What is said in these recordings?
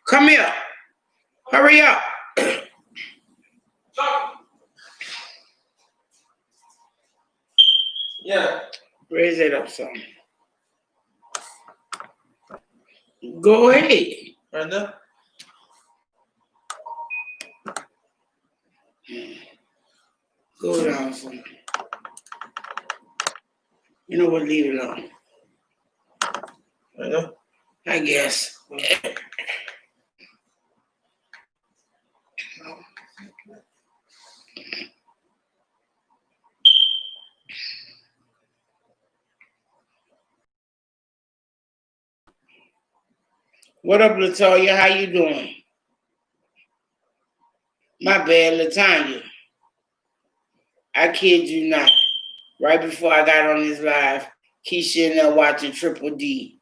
Come here. Hurry up. Yeah. Raise it up some. Go ahead. Right now? Go down some. You know what? Leave it alone. Right now? I guess. What up, Latoya? How you doing? My bad, Latanya. I kid you not. Right before I got on this live, Keisha and I watching Triple D,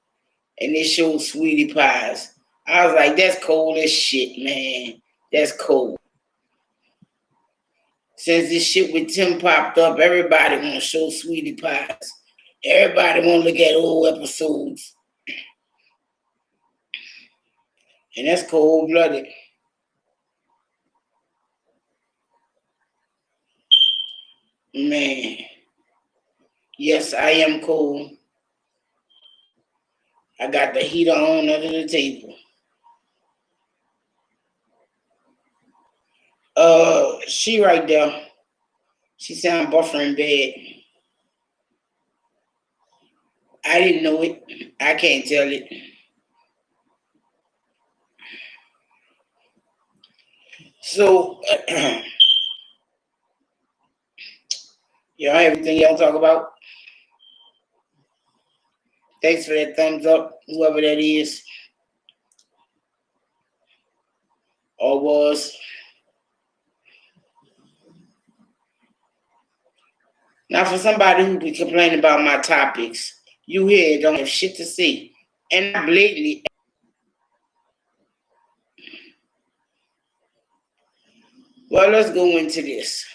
and they showed Sweetie Pies. I was like, that's cold as shit, man. That's cold. Since this shit with Tim popped up, everybody want to show Sweetie Pies. Everybody want to look at old episodes. And that's cold-blooded. Man. Yes, I am cold. I got the heater on under the table. She right there. She sound buffering bad. I didn't know it. I can't tell it. So, y'all, everything y'all talk about? Thanks for that thumbs up, whoever that is. Or was. Now, for somebody who be complaining about my topics, you here don't have shit to say. And I blatantly. Well, let's go into this.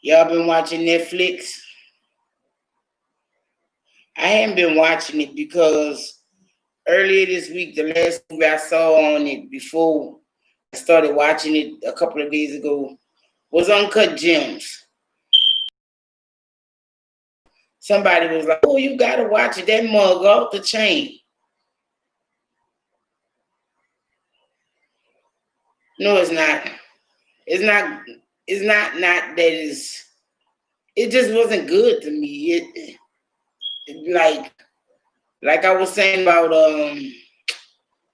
Y'all been watching Netflix? I haven't been watching it because earlier this week, the last movie I saw on it before I started watching it a couple of days ago was Uncut Gems. Somebody was like, oh, you gotta watch it, that mug off the chain. No, it's not. It's not that it just wasn't good to me. It like I was saying about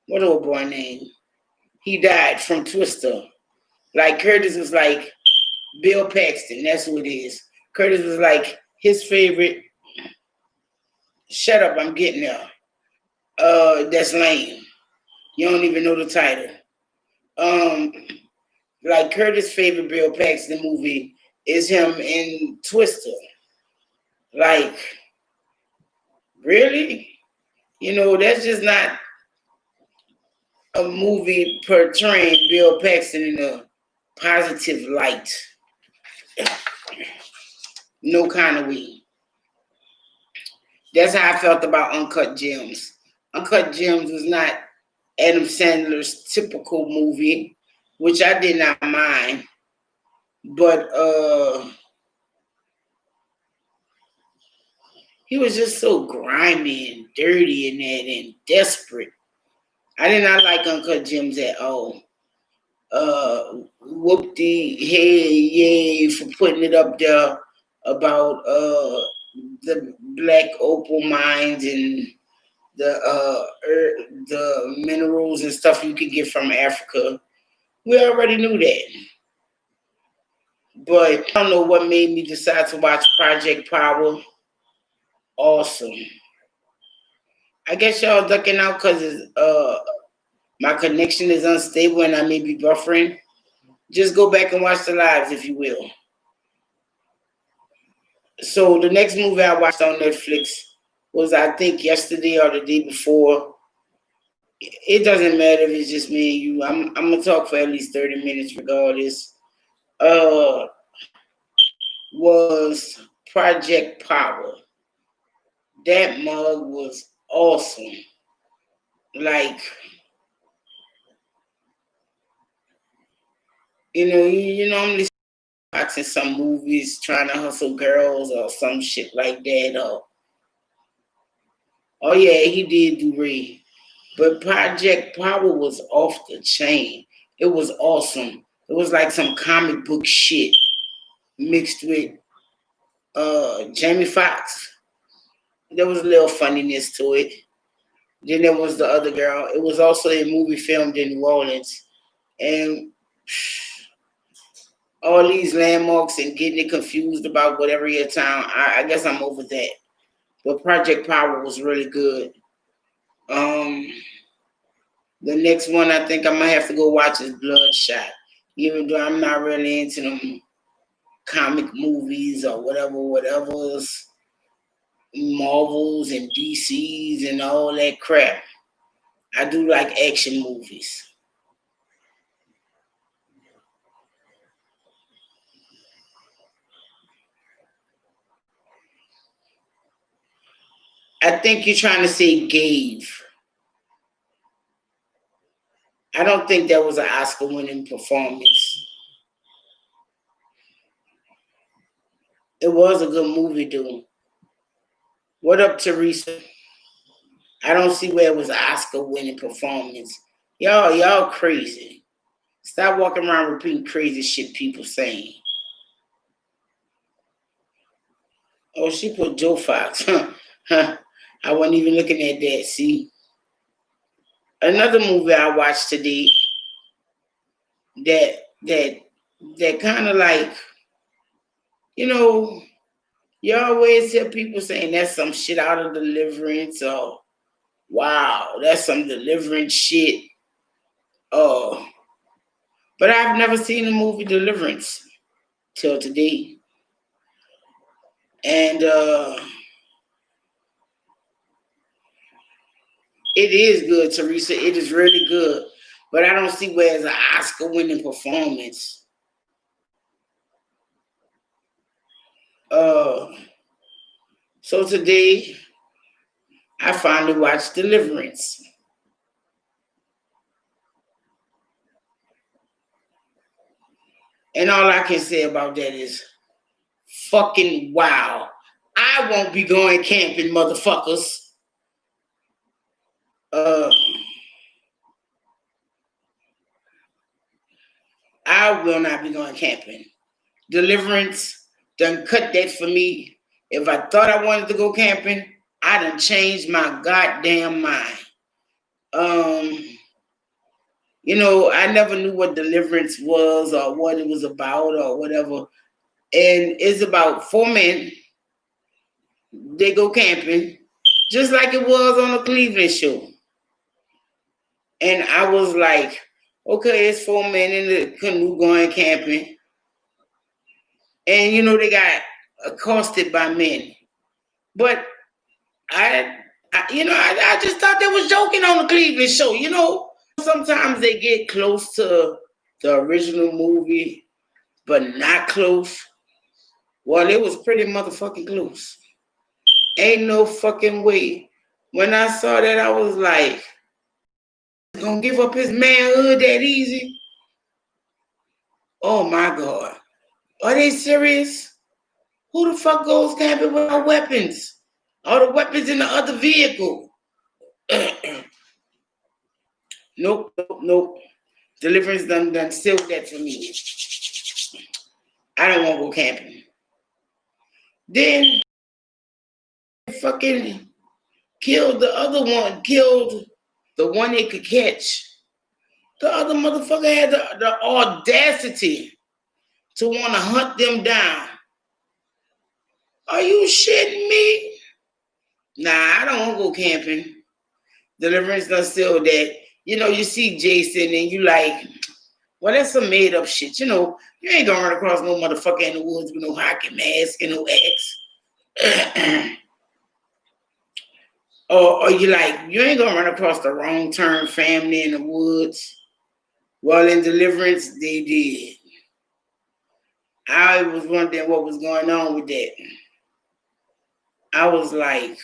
what old boy name? He died from Twister. Like Curtis was like Bill Paxton, that's who it is. Curtis was like his favorite. Shut up, I'm getting there. That's lame. You don't even know the title. Like Curtis' favorite Bill Paxton movie is him in Twister. Like, really? You know, that's just not a movie portraying Bill Paxton in a positive light. No kind of way. That's how I felt about Uncut Gems. Uncut Gems was not Adam Sandler's typical movie, which I did not mind. But he was just so grimy and dirty in that and desperate. I did not like Uncut Gems at all. Whoop-de, hey, yay, for putting it up there about the black opal mines and the minerals and stuff you could get from Africa. We already knew that. But I don't know what made me decide to watch Project Power. Awesome. I guess y'all ducking out because my connection is unstable and I may be buffering. Just go back and watch the lives if you will. So the next movie I watched on Netflix was, I think, yesterday or the day before. It doesn't matter if it's just me and you. I'm gonna talk for at least 30 minutes regardless. was Project Power. That mug was awesome. Like, you normally watching some movies trying to hustle girls or some shit like that. Or, oh yeah, he did do Ray. But Project Power was off the chain. It was awesome. It was like some comic book shit mixed with Jamie Foxx. There was a little funniness to it. Then there was the other girl. It was also a movie filmed in New Orleans. And all these landmarks and getting it confused about whatever your town. I guess I'm over that. But Project Power was really good. The next one I think I might have to go watch is Bloodshot. Even though I'm not really into them comic movies or whatever's Marvels and DCs and all that crap. I do like action movies. I think you're trying to say gave. I don't think that was an Oscar winning performance. It was a good movie, dude. What up, Teresa? I don't see where it was an Oscar winning performance. Y'all crazy. Stop walking around repeating crazy shit people saying. Oh, she put Joe Fox. Huh. I wasn't even looking at that. See? Another movie I watched today that that that kind of like, you know, you always hear people saying that's some shit out of Deliverance or wow, that's some Deliverance shit. Oh, but I've never seen the movie Deliverance till today. And it is good, Teresa. It is really good. But I don't see where it's an Oscar winning performance. Uh, so today I finally watched Deliverance. And all I can say about that is fucking wow. I won't be going camping, motherfuckers. I will not be going camping. Deliverance done cut that for me. If I thought I wanted to go camping, I done changed my goddamn mind. I never knew what Deliverance was or what it was about or whatever. And it's about 4 men. They go camping, just like it was on the Cleveland show. And I was like, okay, it's 4 men in the canoe going camping. And, they got accosted by men. But I just thought they was joking on the Cleveland show. Sometimes they get close to the original movie, but not close. Well, it was pretty motherfucking close. Ain't no fucking way. When I saw that, I was like, gonna give up his manhood that easy? Oh my God. Are they serious? Who the fuck goes camping without weapons? All the weapons in the other vehicle. Nope. Deliverance done sealed that for me. I don't want to go camping. Then fucking killed the other one, killed the one they could catch. The other motherfucker had the audacity to want to hunt them down. Are you shitting me? Nah, I don't want to go camping. Deliverance done still that. You see Jason and you like, well, that's some made up shit. You ain't gonna run across no motherfucker in the woods with no hockey mask and no axe. or you like, you ain't gonna run across the wrong turn family in the woods. Well, in Deliverance, they did. I was wondering what was going on with that. I was like,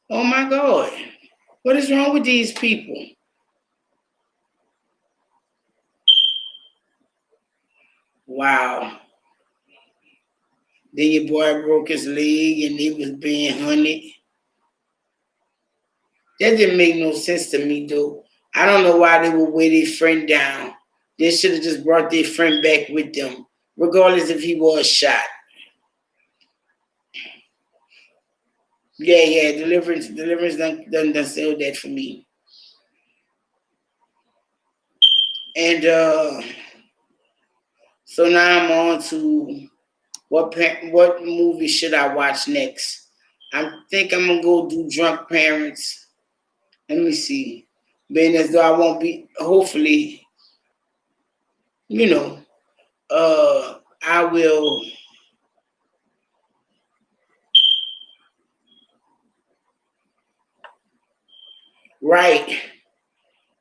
oh my God, what is wrong with these people? Wow. Then your boy broke his leg and he was being hunted. That didn't make no sense to me, though. I don't know why they would weigh their friend down. They should have just brought their friend back with them, regardless if he was shot. Yeah, Deliverance done sell that for me. And so now I'm on to what movie should I watch next? I think I'm gonna go do Drunk Parents. Let me see. Being as though I won't be, hopefully, you know, I will. Right.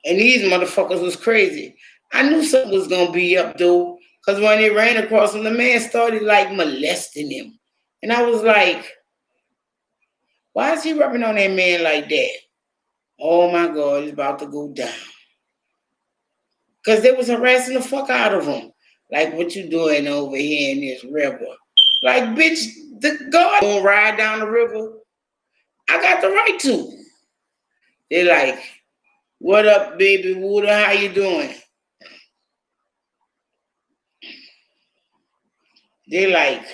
And these motherfuckers was crazy. I knew something was gonna be up though, because when they ran across him, the man started like molesting him. And I was like, why is he rubbing on that man like that? Oh my God, it's about to go down. Because they was harassing the fuck out of him. Like, what you doing over here in this river? Like, bitch, the God gonna ride down the river. I got the right to. They like, what up, baby Wooder? How you doing? They like,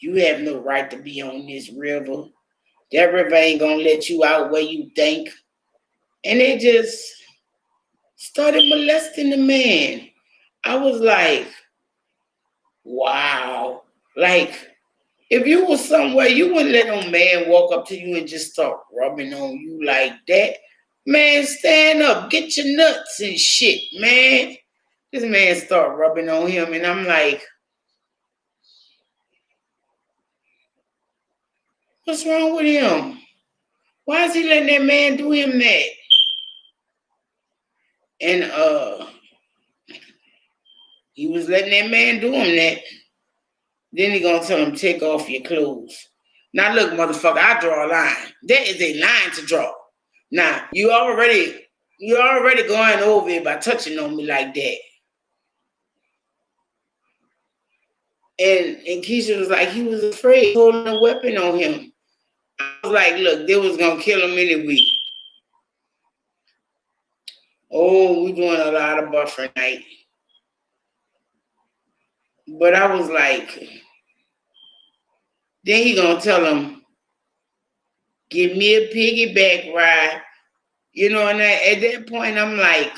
you have no right to be on this river. That river ain't gonna let you out where you think. And they just started molesting the man. I was like, wow. Like, if you was somewhere, you wouldn't let no man walk up to you and just start rubbing on you like that. Man, stand up, get your nuts and shit, man. This man start rubbing on him, and I'm like, what's wrong with him? Why is he letting that man do him that? And he was letting that man do him that. Then he gonna tell him, take off your clothes. Now look, motherfucker, I draw a line. There is a line to draw. Now, you already going over it by touching on me like that. And Keisha was like, he was afraid, holding a weapon on him. I was like, look, they was gonna kill him anyway. Oh, we doing a lot of buffer night. But I was like, then he gonna tell him, give me a piggyback ride. You know, and at that point I'm like,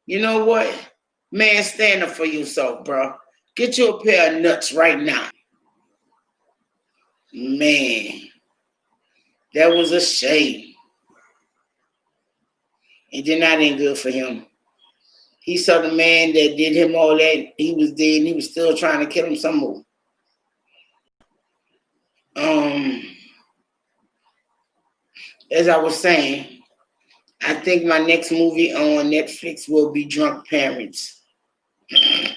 you know what? Man, stand up for yourself, bro. Get you a pair of nuts right now. Man, that was a shame. And then that ain't good for him. He saw the man that did him all that. He was dead and he was still trying to kill him some more. Um, as I was saying, I think my next movie on Netflix will be Drunk Parents. It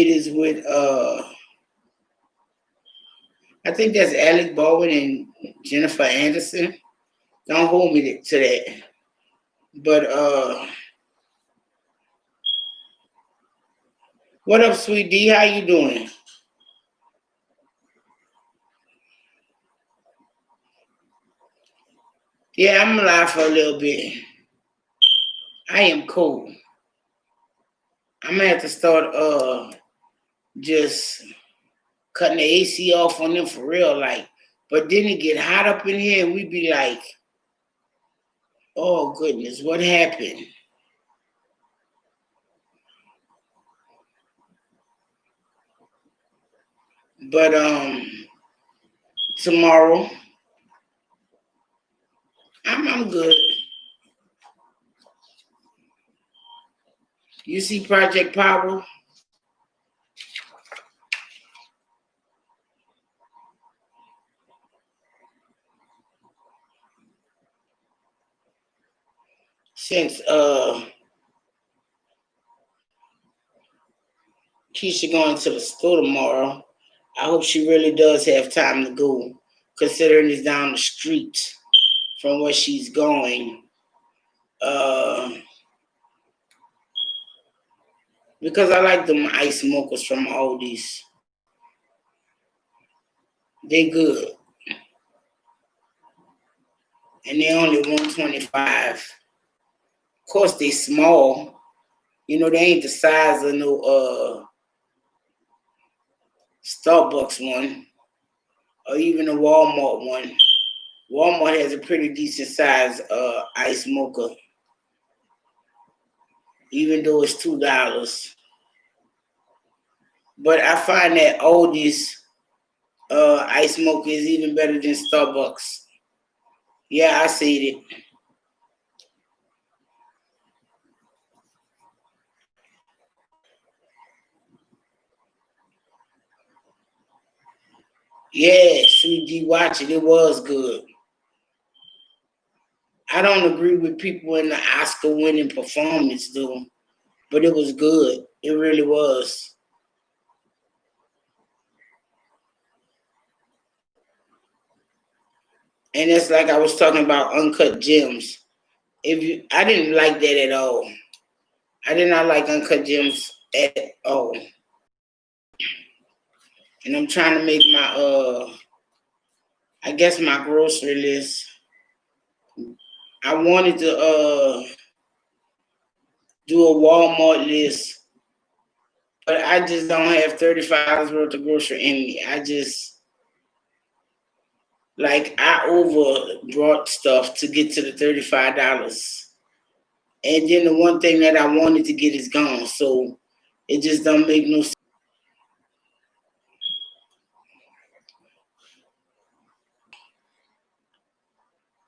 is with I think that's Alec Baldwin and Jennifer Anderson. Don't hold me to that. But what up, sweet D? How you doing? Yeah, I'm alive for a little bit. I am cold. I'm gonna have to start just cutting the AC off on them for real, like. But then it get hot up in here, and we be like, "Oh goodness, what happened?" But tomorrow, I'm good. You see Project Power? Since Keisha going to the store tomorrow. I hope she really does have time to go, considering it's down the street from where she's going. Uh, because I like them ice mochas from Aldi's. They good. And they only 125. Of course they small. You know, they ain't the size of no Starbucks one or even a Walmart one. Walmart has a pretty decent size ice mocha, even though it's $2. But I find that Aldi's ice mocha is even better than Starbucks. Yeah, I see it. Yeah, Sweet D, watch it. It was good. I don't agree with people in the Oscar winning performance, though, but it was good. It really was. And it's like I was talking about Uncut Gems. I didn't like that at all. I did not like Uncut Gems at all. And I'm trying to make my I guess my grocery list. I wanted to do a Walmart list, but I just don't have $35 worth of grocery in me. I over brought stuff to get to the $35. And then the one thing that I wanted to get is gone. So it just don't make no sense.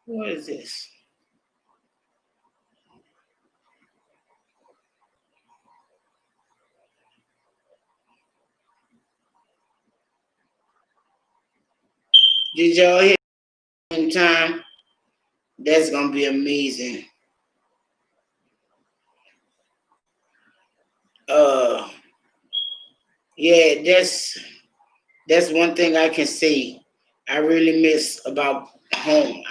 What is this? Did y'all hear in time? That's gonna be amazing. Uh yeah, that's one thing I can say I really miss about home.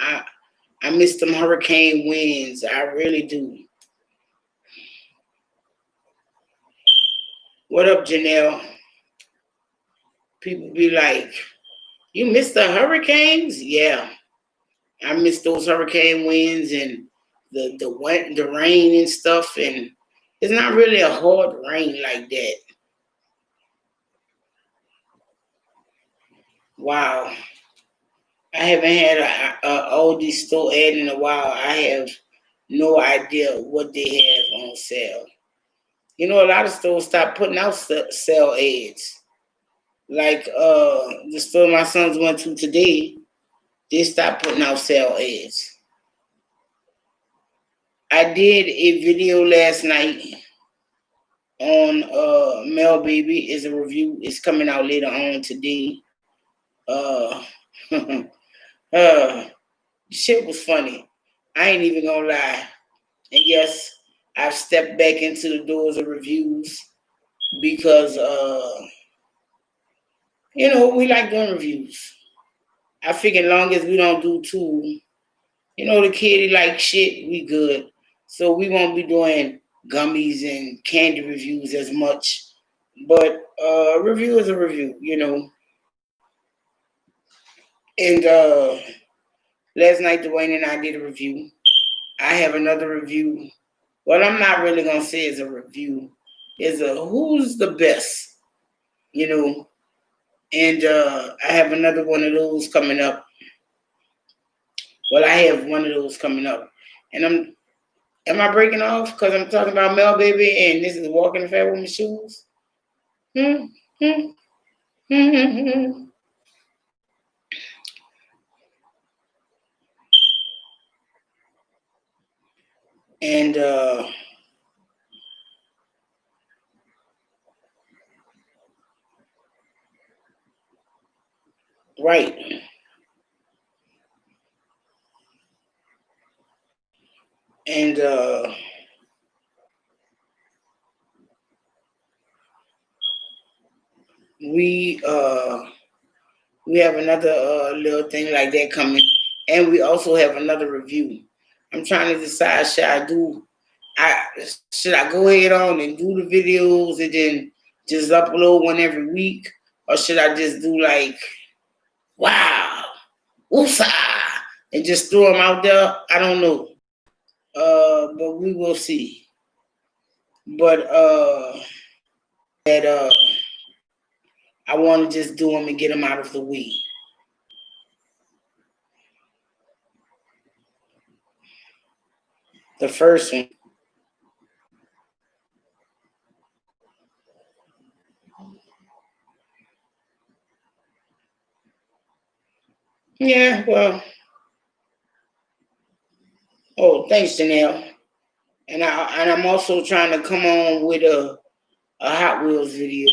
I miss them hurricane winds. I really do. What up, Janelle? People be like, you miss the hurricanes? Yeah. I miss those hurricane winds and the rain and stuff, and it's not really a hard rain like that. Wow. I haven't had a oldie store ad in a while. I have no idea what they have on sale. You know, a lot of stores stop putting out sale ads. Like the store my sons went to today, they stopped putting out sale ads. I did a video last night on Mel Baby. Is a review. It's coming out later on today. Uh, shit was funny. I ain't even gonna lie. And yes, I've stepped back into the doors of reviews because we like doing reviews. I figure long as we don't do too, the kid like shit, we good. So we won't be doing gummies and candy reviews as much. But a review is a review. And last night Dwayne and I did a review. I have another review. Well, I'm not really gonna say it's a review. It's a who's the best, you know. And I have another one of those coming up. Well, I have one of those coming up. And am I breaking off because I'm talking about Mel Baby and this is Walking the Fat Woman's Shoes? Hmm, hmm, hmm, hmm, hmm. And right. And we have another little thing like that coming, and we also have another review. I'm trying to decide, should I go ahead on and do the videos and then just upload one every week, or should I just do like, wow, woosah, and just throw them out there? I don't know. But we will see. But that I want to just do them and get them out of the way. The first one. Yeah, well. Oh, thanks, Janelle. And I'm also trying to come on with a Hot Wheels video.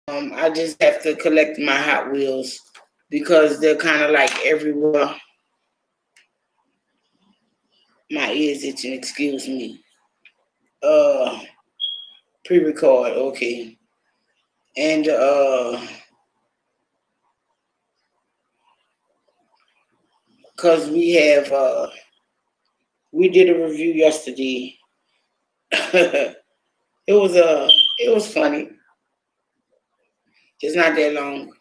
I just have to collect my Hot Wheels because they're kind of like everywhere. My ears itching, excuse me. Pre-record, okay. And cause we did a review yesterday. it was funny. It's not that long.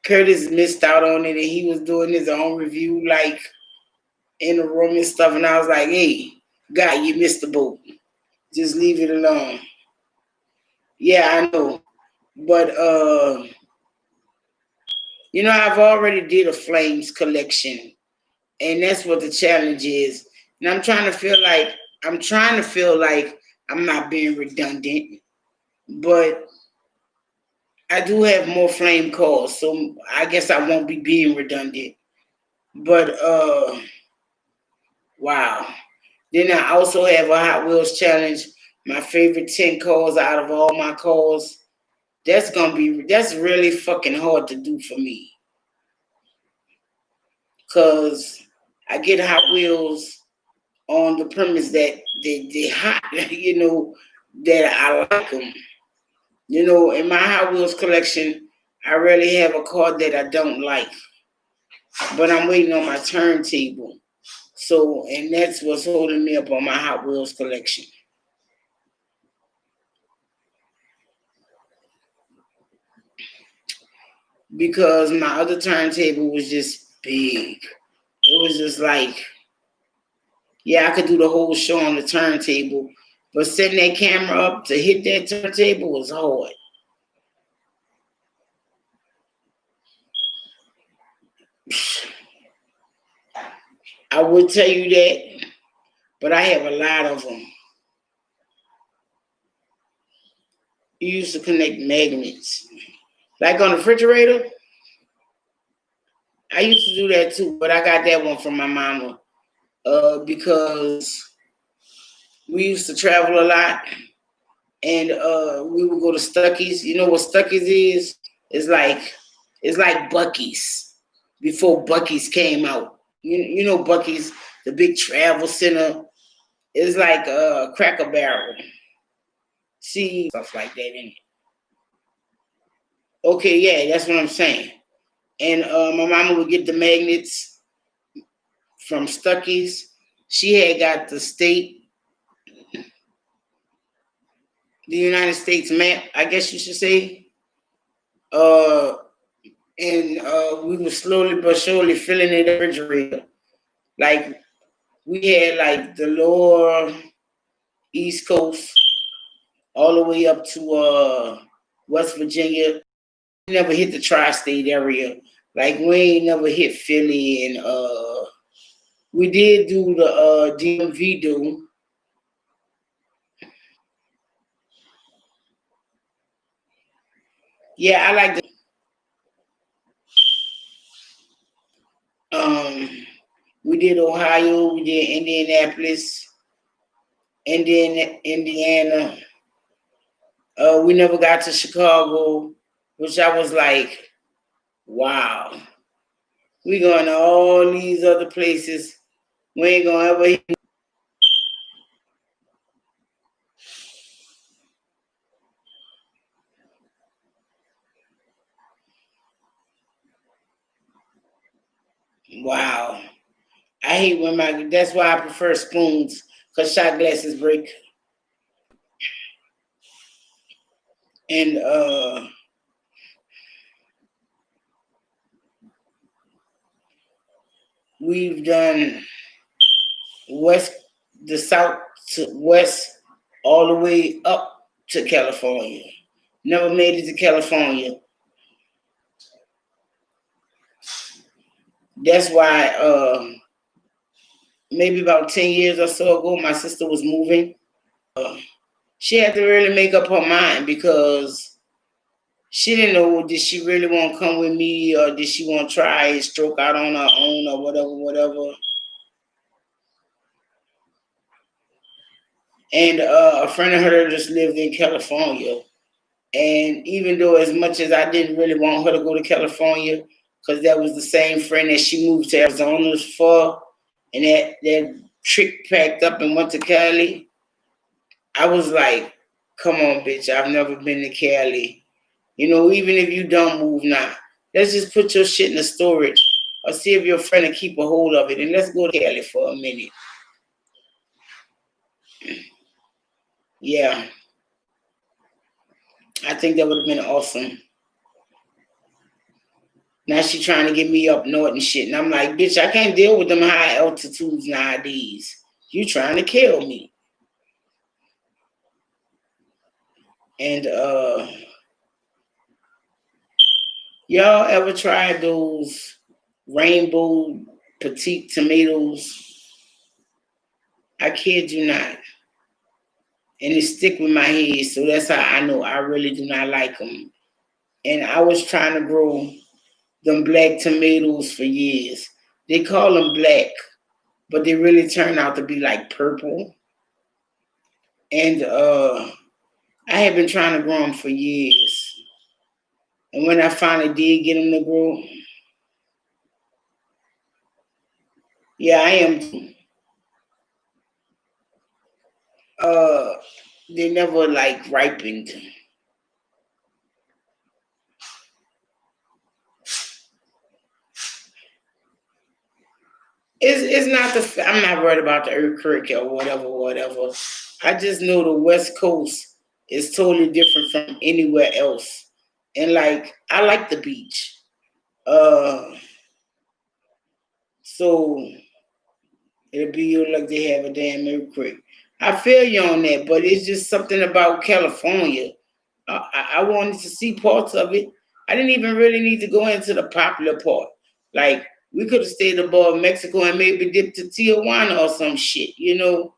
Curtis missed out on it, and he was doing his own review, like in the room and stuff. And I was like, "Hey, guy, you missed the boat. Just leave it alone." Yeah, I know, but I've already did a Flames collection, and that's what the challenge is. And I'm trying to feel like I'm not being redundant, but I do have more flame calls, so I guess I won't be being redundant. But wow. Then I also have a Hot Wheels challenge. My favorite 10 calls out of all my calls. That's really fucking hard to do for me. Cause I get Hot Wheels on the premise that they hot, that I like them. In my Hot Wheels collection, I rarely have a car that I don't like. But I'm waiting on my turntable. So, and that's what's holding me up on my Hot Wheels collection. Because my other turntable was just big. It was just like, yeah, I could do the whole show on the turntable, but setting that camera up to hit that turntable was hard. I would tell you that, but I have a lot of them. You used to connect magnets. Like on the refrigerator, I used to do that too, but I got that one from my mama because we used to travel a lot, and we would go to Stuckey's. You know what Stuckey's is? It's like Buc-ee's before Buc-ee's came out. You know Buc-ee's, the big travel center. It's like a Cracker Barrel. See, stuff like that in it. Okay, yeah, that's what I'm saying. And my mama would get the magnets from Stuckey's. She had got the United States map, I guess you should say. And we were slowly but surely filling it in the refrigerator. Like we had like the lower East Coast all the way up to West Virginia. We never hit the tri-state area. Like we ain't never hit Philly, and we did do the DMV do. Yeah, I like the we did Ohio, we did Indianapolis, and then Indiana. We never got to Chicago, which I was like, wow. We going to all these other places. We ain't gonna ever hit. Wow. I hate when that's why I prefer spoons, because shot glasses break. And we've done west, the south to west, all the way up to California. Never made it to California. That's why maybe about 10 years or so ago, my sister was moving. She had to really make up her mind because she didn't know, did she really want to come with me, or did she want to try and stroke out on her own, or whatever. And a friend of hers just lived in California. And even though as much as I didn't really want her to go to California, because that was the same friend that she moved to Arizona for, and that trick packed up and went to Cali, I was like, come on, bitch, I've never been to Cali. You know, even if you don't move now, let's just put your shit in the storage or see if your friend will keep a hold of it, and let's go to Cali for a minute. Yeah. I think that would have been awesome. Now she trying to get me up north and shit. And I'm like, bitch, I can't deal with them high altitudes nowadays. You trying to kill me. And y'all ever tried those rainbow petite tomatoes? I kid you not. And it stick with my head, so that's how I know I really do not like them. And I was trying to grow them black tomatoes for years. They call them black, but they really turn out to be like purple. And I had been trying to grow them for years. And when I finally did get them to grow, yeah, I am. Uh, they never like ripened. It's not the. I'm not worried about the earthquake or whatever. I just know the West Coast is totally different from anywhere else, and like I like the beach. Uh, so it'll be like they have a damn earthquake. I feel you on that, but it's just something about California. I wanted to see parts of it. I didn't even really need to go into the popular part. Like we could have stayed above Mexico and maybe dipped to Tijuana or some shit, you know.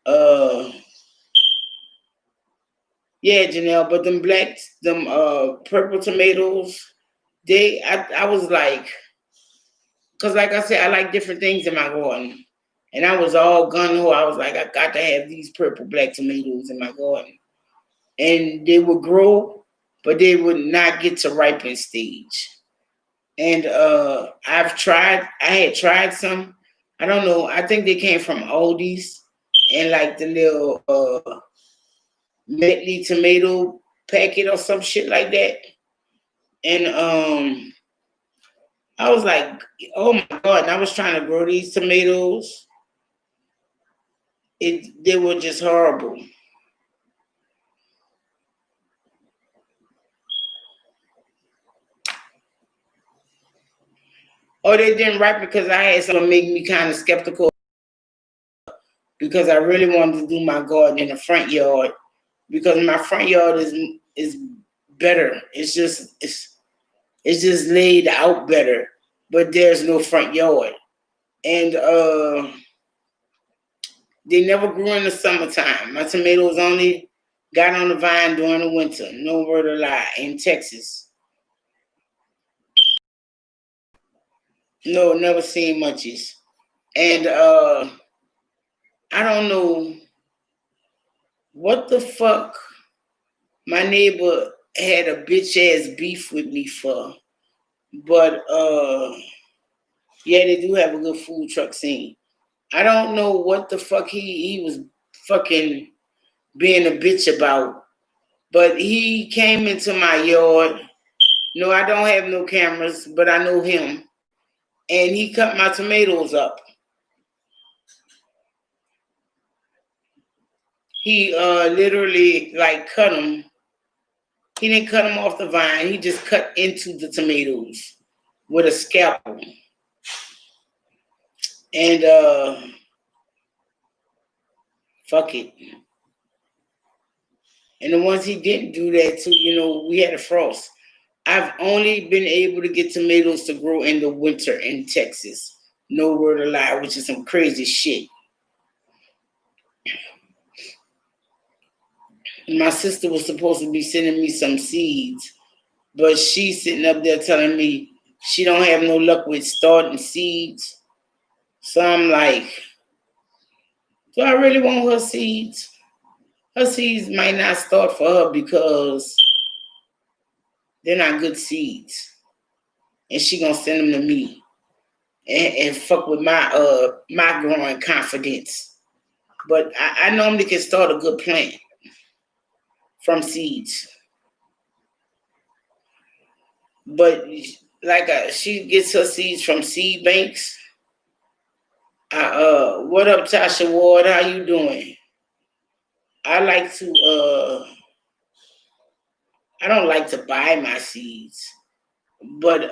Uh, yeah, Janelle. But them purple tomatoes, I was like, cause like I said, I like different things in my garden, and I was all gun ho. I was like, I got to have these purple black tomatoes in my garden, and they would grow, but they would not get to ripen stage. And I had tried some. I don't know. I think they came from Aldi's and like the little medley tomato packet or some shit like that. And I was like, oh my God. And I was trying to grow these tomatoes. They were just horrible. Or they didn't ripen because I had someone make me kind of skeptical because I really wanted to do my garden in the front yard because my front yard is better. It's just laid out better, but there's no front yard. And they never grew in the summertime. My tomatoes only got on the vine during the winter. No word of lie. In Texas. No, never seen munchies. And I don't know what the fuck my neighbor had a bitch ass beef with me for. But yeah, they do have a good food truck scene. I don't know what the fuck he was fucking being a bitch about, but he came into my yard. No, I don't have no cameras, but I know him. and he cut my tomatoes up. He literally like cut them. He didn't cut them off the vine. He just cut into the tomatoes with a scalpel. And fuck it. And the ones he didn't do that to, we had a frost. I've only been able to get tomatoes to grow in the winter in Texas. No word of lie, which is some crazy shit. And my sister was supposed to be sending me some seeds, but she's sitting up there telling me she don't have no luck with starting seeds. So I'm like, do I really want her seeds? Her seeds might not start for her because they're not good seeds. And she gonna send them to me and fuck with my growing confidence. But I normally can start a good plant from seeds. But like she gets her seeds from seed banks. What up, Tasha Ward? How you doing? I like to I don't like to buy my seeds, but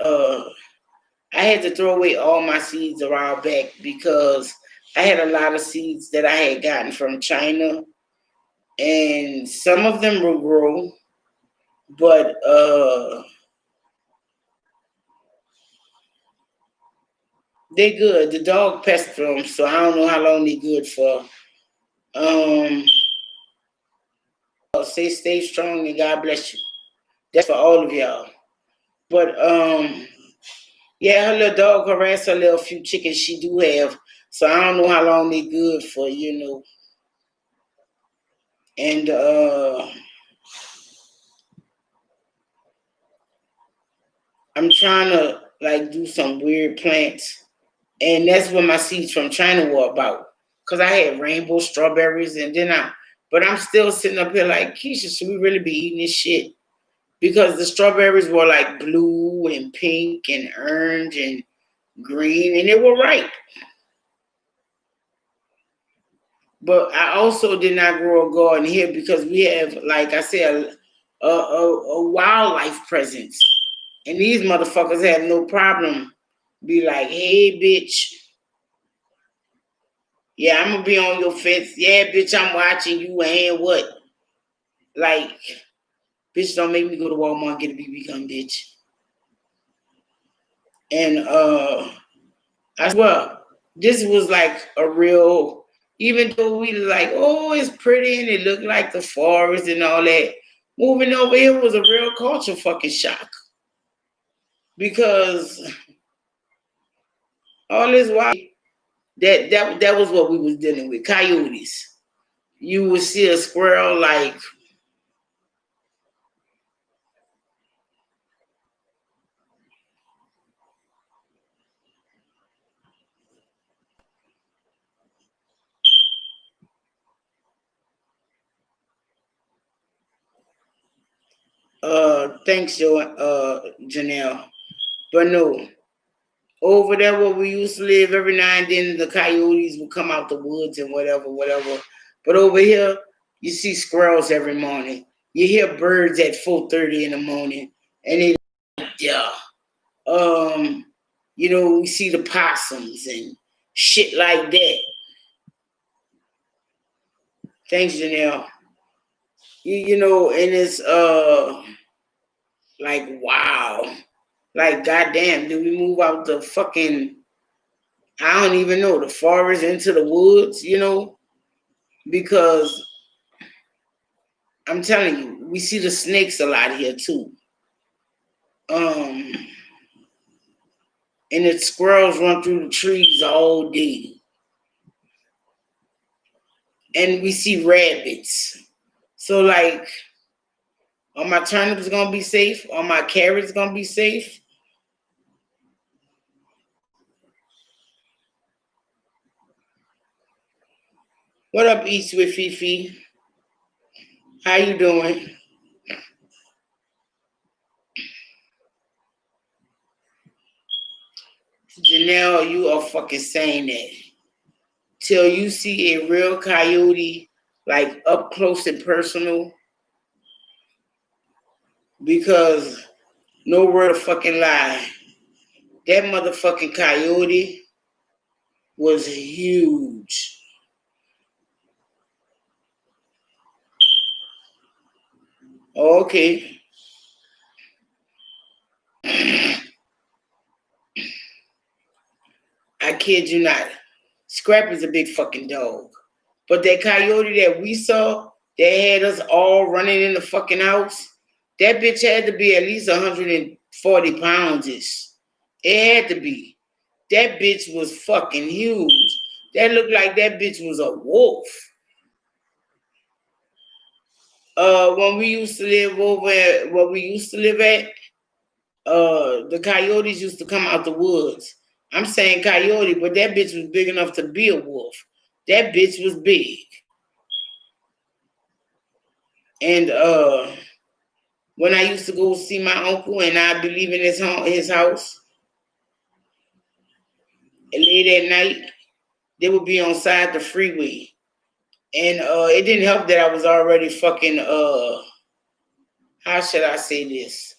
I had to throw away all my seeds a while back because I had a lot of seeds that I had gotten from China, and some of them will grow, but they good. The dog pester them, so I don't know how long they good for. Um, stay strong and God bless you. That's for all of y'all. But yeah, her little dog harassed her little few chickens she do have, so I don't know how long they good for, And I'm trying to like do some weird plants, and that's what my seeds from China were about. Cause I had rainbow strawberries, and but I'm still sitting up here like, Keisha, should we really be eating this shit? Because the strawberries were like blue and pink and orange and green, and they were ripe. But I also did not grow a garden here because we have, like I said, a wildlife presence. And these motherfuckers have no problem be like, hey, bitch. Yeah, I'm going to be on your fence. Yeah, bitch, I'm watching you and what? Like, bitch, don't make me go to Walmart and get a BB gun, bitch. And I swear, this was like a real, even though we like, oh, it's pretty and it looked like the forest and all that, moving over here was a real culture fucking shock. Because all this while, that was what we was dealing with, coyotes. You would see a squirrel like, thanks, Janelle. But no, over there where we used to live, every now and then the coyotes would come out the woods and whatever. But over here, you see squirrels every morning. You hear birds at 4:30 in the morning, and they yeah. We see the possums and shit like that. Thanks, Janelle. And it's like wow. Like goddamn, did we move out the fucking I don't even know, the forest into the woods, because I'm telling you, we see the snakes a lot here too. And the squirrels run through the trees all day. And we see rabbits. So like, are my turnips gonna be safe? Are my carrots gonna be safe? What up, Eats with Fifi? How you doing? Janelle, you are fucking saying that. Till you see a real coyote, like up close and personal. Because no word of fucking lie. That motherfucking coyote was huge. Okay. I kid you not. Scrap is a big fucking dog. But that coyote that we saw that had us all running in the fucking house, that bitch had to be at least 140 pounds. It had to be. That bitch was fucking huge. That looked like that bitch was a wolf. When we used to live over at where we used to live at, the coyotes used to come out the woods. I'm saying coyote, but that bitch was big enough to be a wolf. That bitch was big. And when I used to go see my uncle and I'd be leaving his house, and late at night, they would be on side the freeway. And it didn't help that I was already fucking, how should I say this?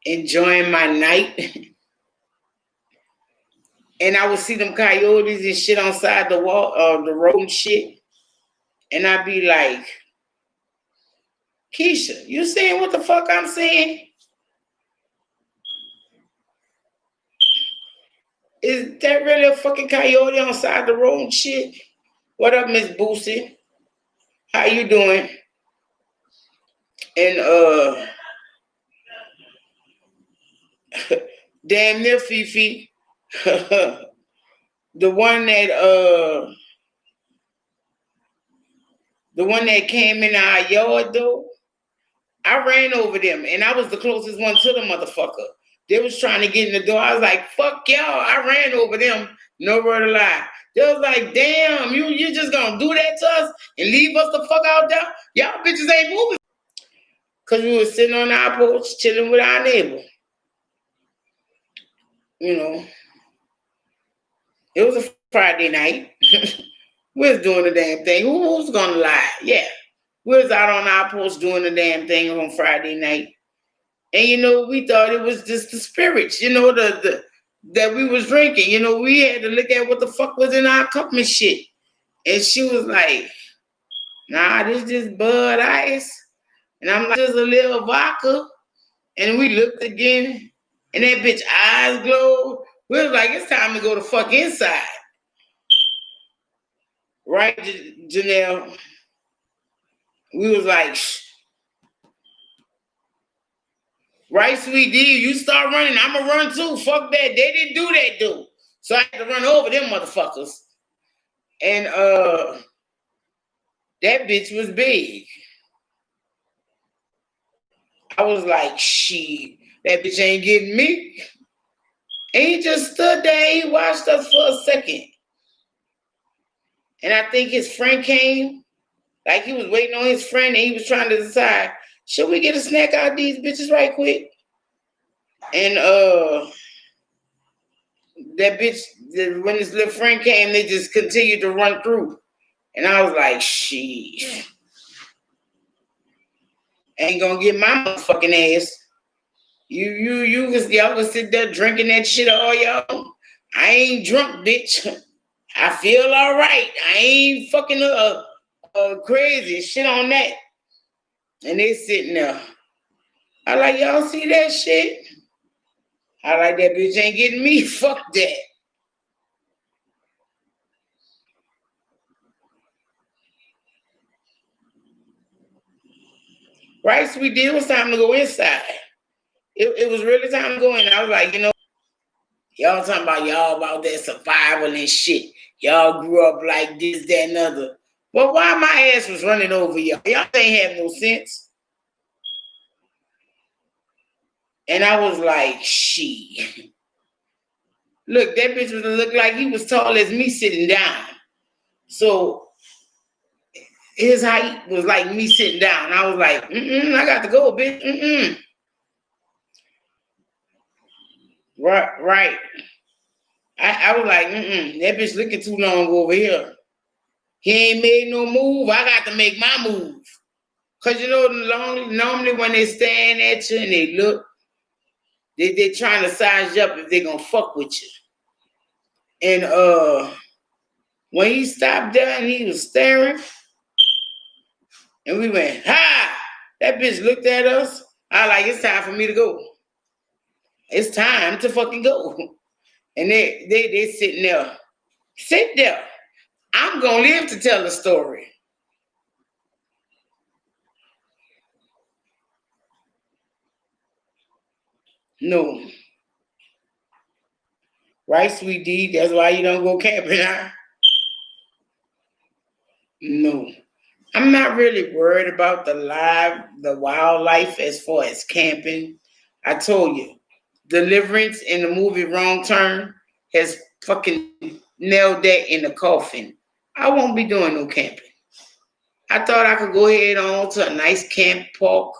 Enjoying my night. And I would see them coyotes and shit on side the wall, the road and shit. And I'd be like, Keisha, you saying what the fuck I'm saying? Is that really a fucking coyote on side the road and shit? What up, Miss Boosie? How you doing? And damn near Fifi. the one that came in our yard though, I ran over them and I was the closest one to the motherfucker. They was trying to get in the door. I was like, fuck y'all. I ran over them. No word of lie. They was like, damn, you just gonna do that to us and leave us the fuck out there? Y'all bitches ain't moving. Cause we was sitting on our porch chilling with our neighbor. You know, it was a Friday night. We was doing the damn thing. Who's gonna lie? Yeah. We was out on our porch doing the damn thing on Friday night. And you know, we thought it was just the spirits, you know, the that we was drinking. You know, we had to look at what the fuck was in our cup and shit. And she was like, nah, this just Bud Ice. And I'm like, just a little vodka. And we looked again, and that bitch eyes glowed. We was like, it's time to go the fuck inside. Right, Janelle? We was like, shh. Right, sweet D, you start running, I'ma run too. Fuck that. They didn't do that, dude. So I had to run over them motherfuckers. And that bitch was big. I was like, shit, that bitch ain't getting me. And he just stood there, he watched us for a second. And I think his friend came, like he was waiting on his friend, and he was trying to decide, should we get a snack out of these bitches right quick? And that bitch, when his little friend came, they just continued to run through. And I was like, shit. Ain't gonna get my motherfucking ass. Y'all can sit there drinking that shit all y'all. I ain't drunk, bitch. I feel all right. I ain't fucking crazy. Shit on that. And they sitting there. I like, y'all see that shit? I like, that bitch ain't getting me. Fuck that. Right, so we did. It was time to go inside. It was really time to go in. I was like, you know, y'all talking about y'all about that survival and shit. Y'all grew up like this, that, and other. Well, why my ass was running over y'all? Y'all ain't have no sense. And I was like, shit. Look, that bitch was look like he was tall as me sitting down. So his height was like me sitting down. I was like, I got to go, bitch. Right. I was like, that bitch looking too long over here. He ain't made no move. I got to make my move. Cause normally when they stand at you and they look, they trying to size you up if they gonna fuck with you. And when he stopped there and he was staring, and we went, ha! That bitch looked at us. I like, it's time for me to go. It's time to fucking go. And they sitting there. Sit there. I'm gonna live to tell the story. No. Right, sweet D? That's why you don't go camping, huh? No. I'm not really worried about the wildlife as far as camping. I told you, Deliverance in the movie Wrong Turn has fucking nailed that in the coffin. I won't be doing no camping. I thought I could go ahead on to a nice camp park,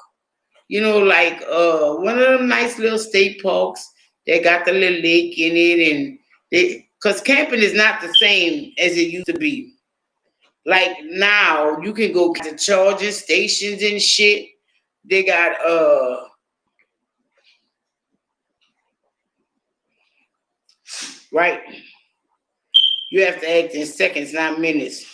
like one of them nice little state parks that got the little lake in it, and because camping is not the same as it used to be. Like now, you can go to charging stations and shit. They got right. You have to act in seconds, not minutes.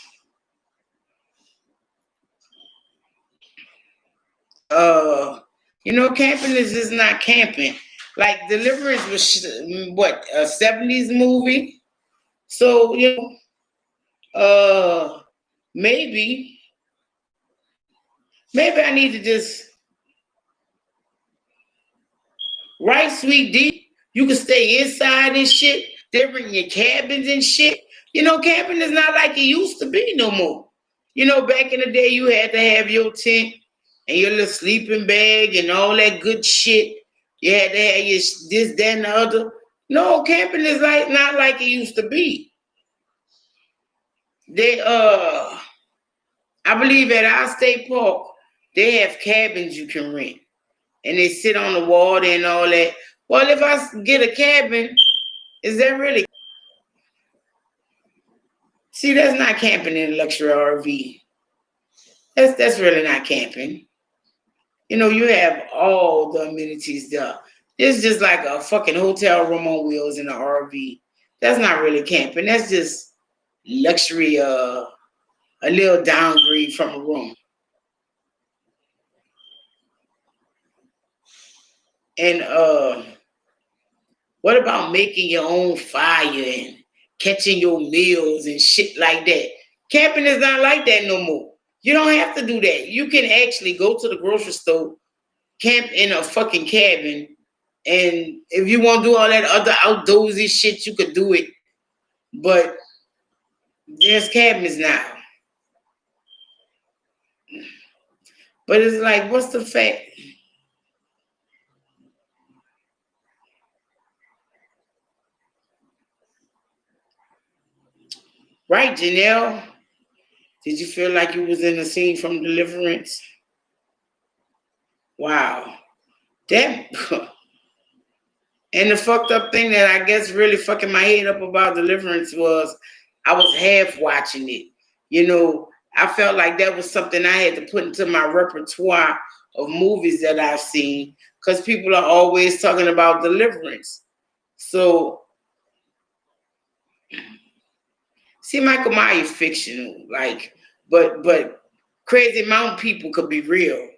Camping is just not camping. Like Deliverance was what, a '70s movie. So maybe I need to just right, sweet D. You can stay inside and shit. They're in your cabins and shit. Camping is not like it used to be no more. Back in the day, you had to have your tent and your little sleeping bag and all that good shit. You had to have your this, that, and the other. No, camping is not like it used to be. They I believe at our state park, they have cabins you can rent. And they sit on the water and all that. Well, if I get a cabin, is that really? See, that's not camping in a luxury RV. That's really not camping. You have all the amenities there. It's just like a fucking hotel room on wheels in an RV. That's not really camping. That's just luxury, a little downgrade from a room. And what about making your own fire and catching your meals and shit like that? Camping is not like that no more. You don't have to do that. You can actually go to the grocery store, camp in a fucking cabin, and if you want to do all that other outdoorsy shit, you could do it. But there's cabins now. But it's like, what's the fact? Right, Janelle? Did you feel like you was in a scene from Deliverance? Wow. That and the fucked up thing that I guess really fucking my head up about Deliverance was I was half watching it. I felt like that was something I had to put into my repertoire of movies that I've seen because people are always talking about Deliverance. So, see, Michael Myers fictional, but Crazy Mountain people could be real.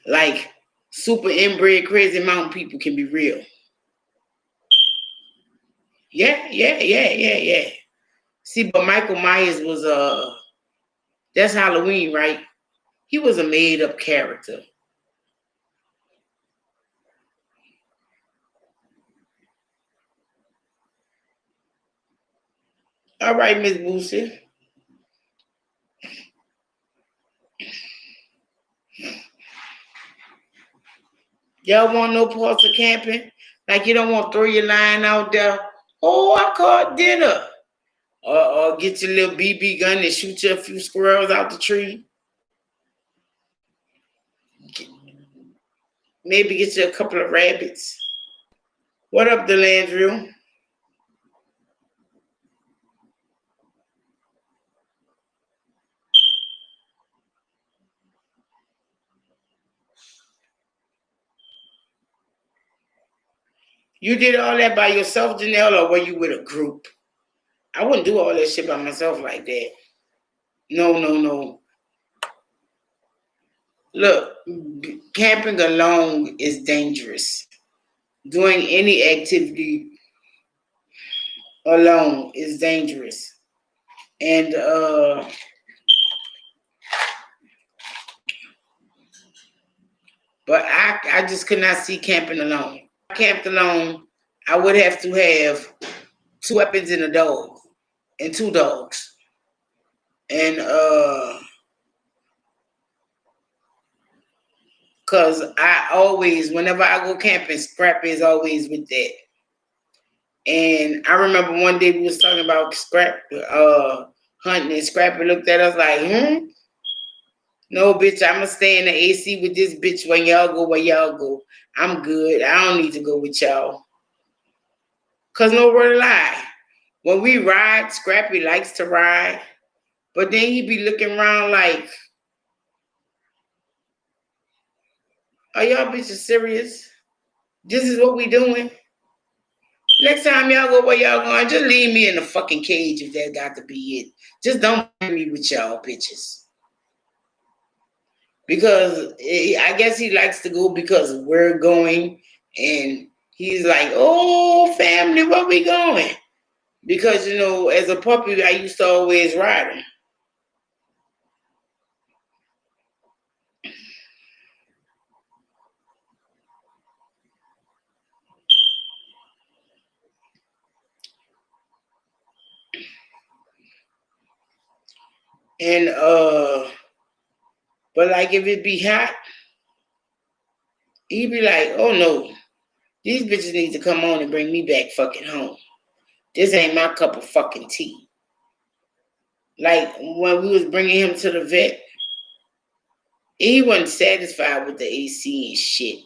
Like super inbred Crazy Mountain people can be real. Yeah. See, but Michael Myers was that's Halloween, right? He was a made up character. All right, Miss Boosie. Y'all want no parts of camping? Like you don't want to throw your line out there. Oh, I caught dinner. Or get your little BB gun and shoot you a few squirrels out the tree. Maybe get you a couple of rabbits. What up, Delandrew? You did all that by yourself, Janelle, or were you with a group? I wouldn't do all that shit by myself like that. No, no, no. Look, camping alone is dangerous. Doing any activity alone is dangerous. And but I just could not see camping alone. If I camped alone, I would have to have 2 weapons and a dog and 2 dogs. And cause I always, whenever I go camping, Scrappy is always with that. And I remember one day we was talking about hunting, and Scrappy looked at us like, no, bitch, I'ma stay in the AC with this bitch when y'all go where y'all go. I'm good. I don't need to go with y'all. Cause no word lie. When we ride, Scrappy likes to ride, but then he be looking around like, are y'all bitches serious? This is what we doing? Next time y'all go where y'all going, just leave me in the fucking cage if that got to be it. Just don't bring me with y'all bitches. Because I guess he likes to go because we're going, and he's like, oh, family, where we going? Because, as a puppy, I used to always ride him. And, but like if it be hot, he'd be like, oh no, these bitches need to come on and bring me back fucking home. This ain't my cup of fucking tea. Like when we was bringing him to the vet, he wasn't satisfied with the AC and shit.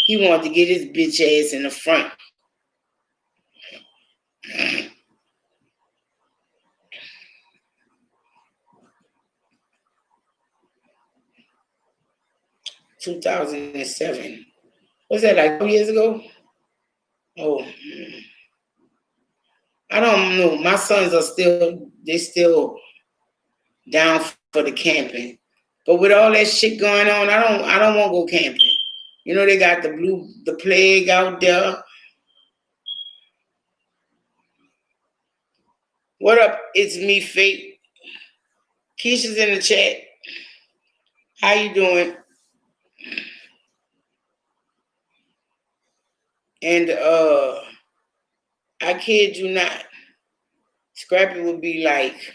He wanted to get his bitch ass in the front. 2007. What's that, like 2 years ago? Oh, I don't know. My sons are still down for the camping. But with all that shit going on, I don't want to go camping. They got the plague out there. What up? It's me, Fate. Keisha's in the chat. How you doing? And I kid you not, Scrappy would be like,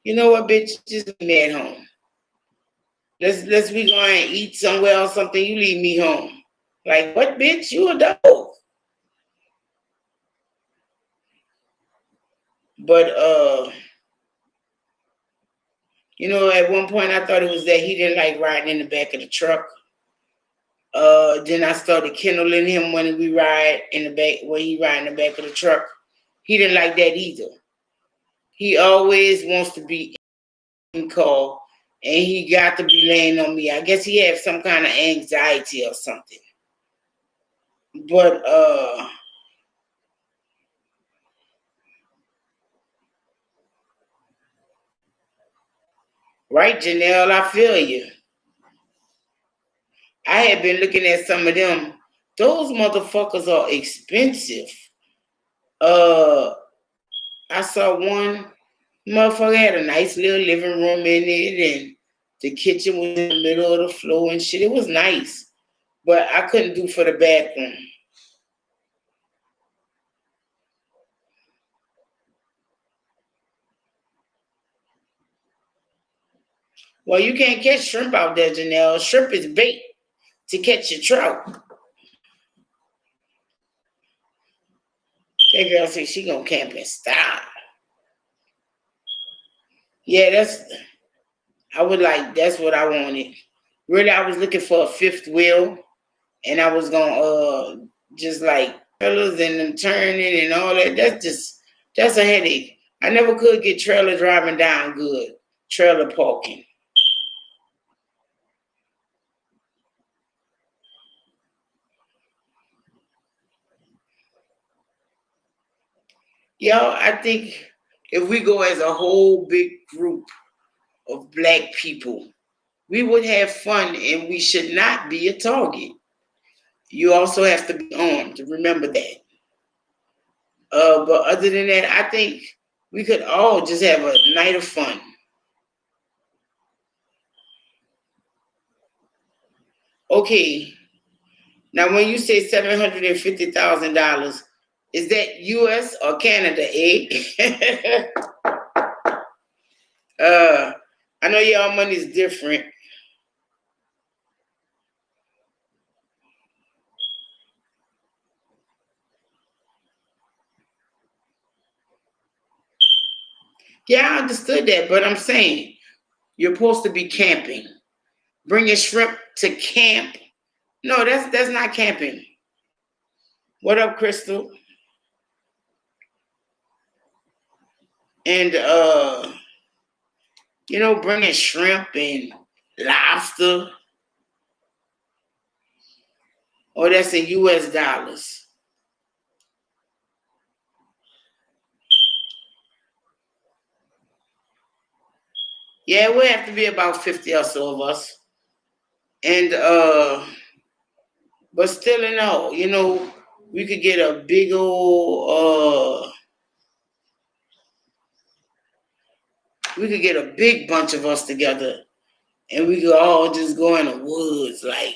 you know what, bitch, just leave me at home. Let's we go and eat somewhere or something. You leave me home. Like, what, bitch? You a dog. But at one point I thought it was that he didn't like riding in the back of the truck. Then I started kindling him when we ride in the back, when he ride in the back of the truck. He didn't like that either. He always wants to be in call, and he got to be laying on me. I guess he had some kind of anxiety or something. But right, Janelle, I feel you. I had been looking at some of them. Those motherfuckers are expensive. I saw one motherfucker had a nice little living room in it, and the kitchen was in the middle of the floor and shit. It was nice, but I couldn't do for the bathroom. Well, you can't catch shrimp out there, Janelle. Shrimp is bait to catch your trout. That girl said she gonna camp in style. Yeah, that's what I wanted. Really, I was looking for a fifth wheel, and I was gonna just like trailers and them turning and all that. That's a headache. I never could get trailer driving down good. Trailer parking. Y'all, I think if we go as a whole big group of black people, we would have fun and we should not be a target. You also have to be armed. Remember that. But other than that, I think we could all just have a night of fun. Okay. Now, when you say $750,000, is that U.S. or Canada, eh? I know y'all money is different. Yeah, I understood that, but I'm saying you're supposed to be camping. Bringing shrimp to camp. No, that's not camping. What up, Crystal? And bringing shrimp and lobster. Oh, that's in US dollars. Yeah, we have to be about 50 or so of us. And but still in all, we could get a big old we could get a big bunch of us together and we could all just go in the woods. Like,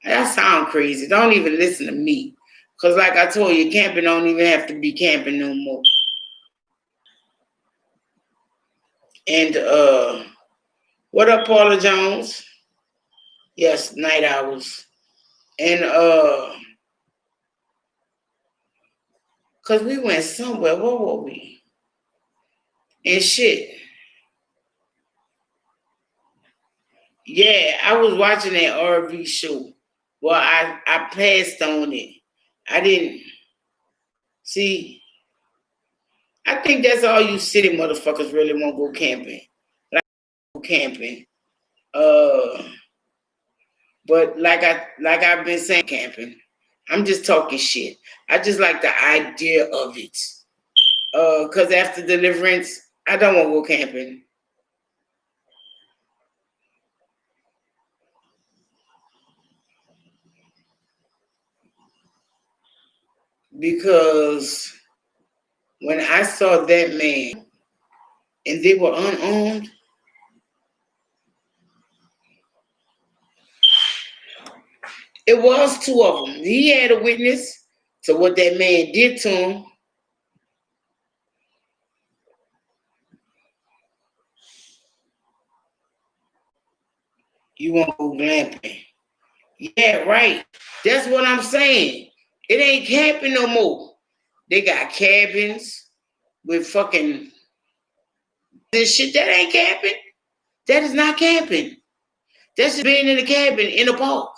that sound crazy. Don't even listen to me. Cause like I told you, camping don't even have to be camping no more. And what up, Paula Jones? Yes, night owls. And cause we went somewhere. Where were we? And shit. Yeah, I was watching that RV show. Well, I passed on it. I didn't see. I think that's all you city motherfuckers really want to go camping. Like, go camping. Uh, but like I've been saying, camping. I'm just talking shit. I just like the idea of it. Cause after Deliverance, I don't want to go camping because when I saw that man and they were unarmed, it was two of them. He had a witness to what that man did to him. You want to go glamping? Yeah, right. That's what I'm saying. It ain't camping no more. They got cabins with fucking this shit. That ain't camping. That is not camping. That's just being in a cabin in a park.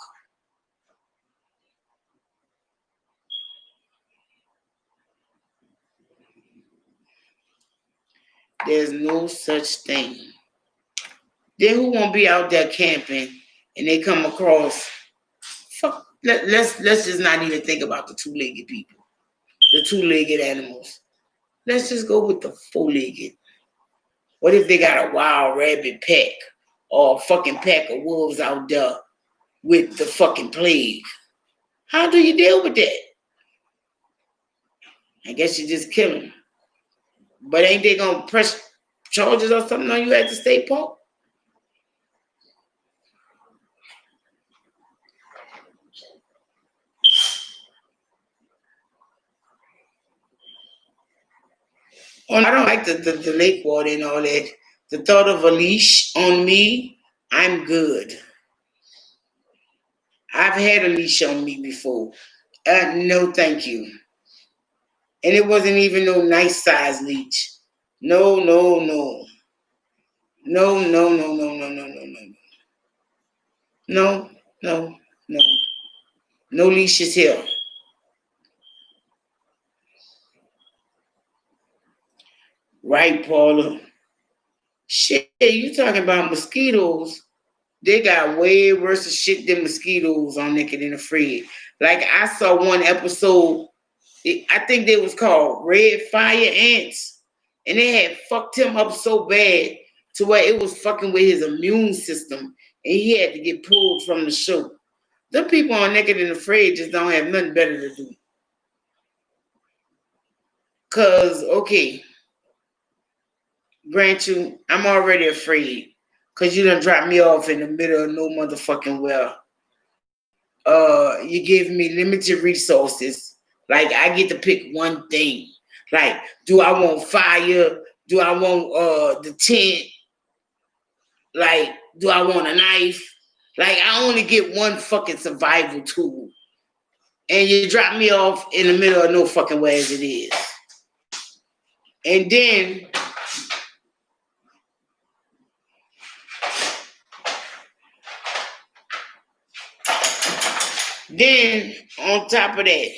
There's no such thing. Then who won't be out there camping and they come across fuck let's just not even think about the two-legged people, the two-legged animals. Let's just go with the four-legged. What if they got a wild rabbit pack or a fucking pack of wolves out there with the fucking plague? How do you deal with that? I guess you just kill them. But ain't they gonna press charges or something on you at the state park? Oh, I don't like the lake water and all that. The thought of a leash on me, I'm good. I've had a leash on me before. No, thank you. And it wasn't even no nice size leash. No, no, no. No, no, no, no, no, no, no, no. No, no, no. No leashes here. Right, Paula? Shit, you talking about mosquitoes. They got way worse shit than mosquitoes on Naked and Afraid. Like I saw one episode, I think they was called Red Fire Ants, and they had fucked him up so bad to where it was fucking with his immune system, and he had to get pulled from the show. The people on Naked and Afraid just don't have nothing better to do. Cause okay, grant you, I'm already afraid. Cause you done dropped me off in the middle of no motherfucking well. You give me limited resources. Like I get to pick one thing. Like, do I want fire? Do I want the tent? Like, do I want a knife? Like, I only get one fucking survival tool. And you drop me off in the middle of no fucking way as it is. And then on top of that,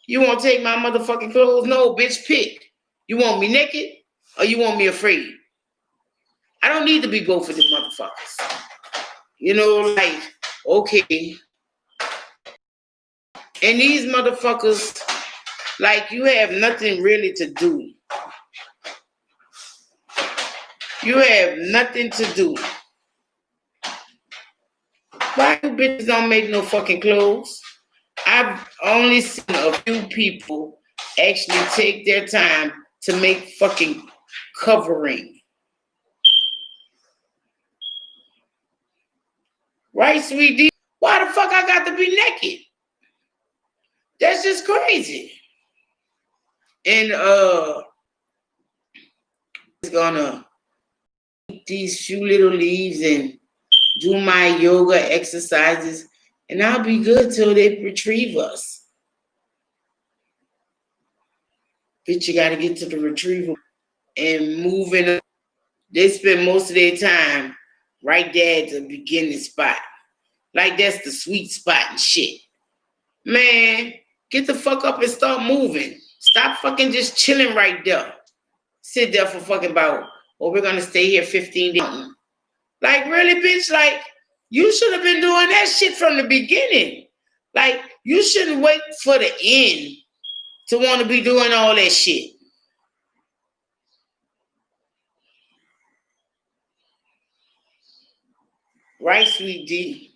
you want to take my motherfucking clothes? No, bitch, pick. You want me naked or you want me afraid? I don't need to be both of them motherfuckers. You know, like, okay. And these motherfuckers, like, you have nothing really to do. You have nothing to do. Why you bitches don't make no fucking clothes? I've only seen a few people actually take their time to make fucking covering. Right, sweetie? Why the fuck I got to be naked? That's just crazy. And it's gonna eat these few little leaves and do my yoga exercises, and I'll be good till they retrieve us. Bitch, you gotta get to the retrieval and moving. They spend most of their time right there at the beginning spot. Like that's the sweet spot and shit. Man, get the fuck up and start moving. Stop fucking just chilling right there. Sit there for fucking about, oh, we're gonna stay here 15 days. Like, really, bitch? Like, you should have been doing that shit from the beginning. Like, you shouldn't wait for the end to want to be doing all that shit. Right, sweet D?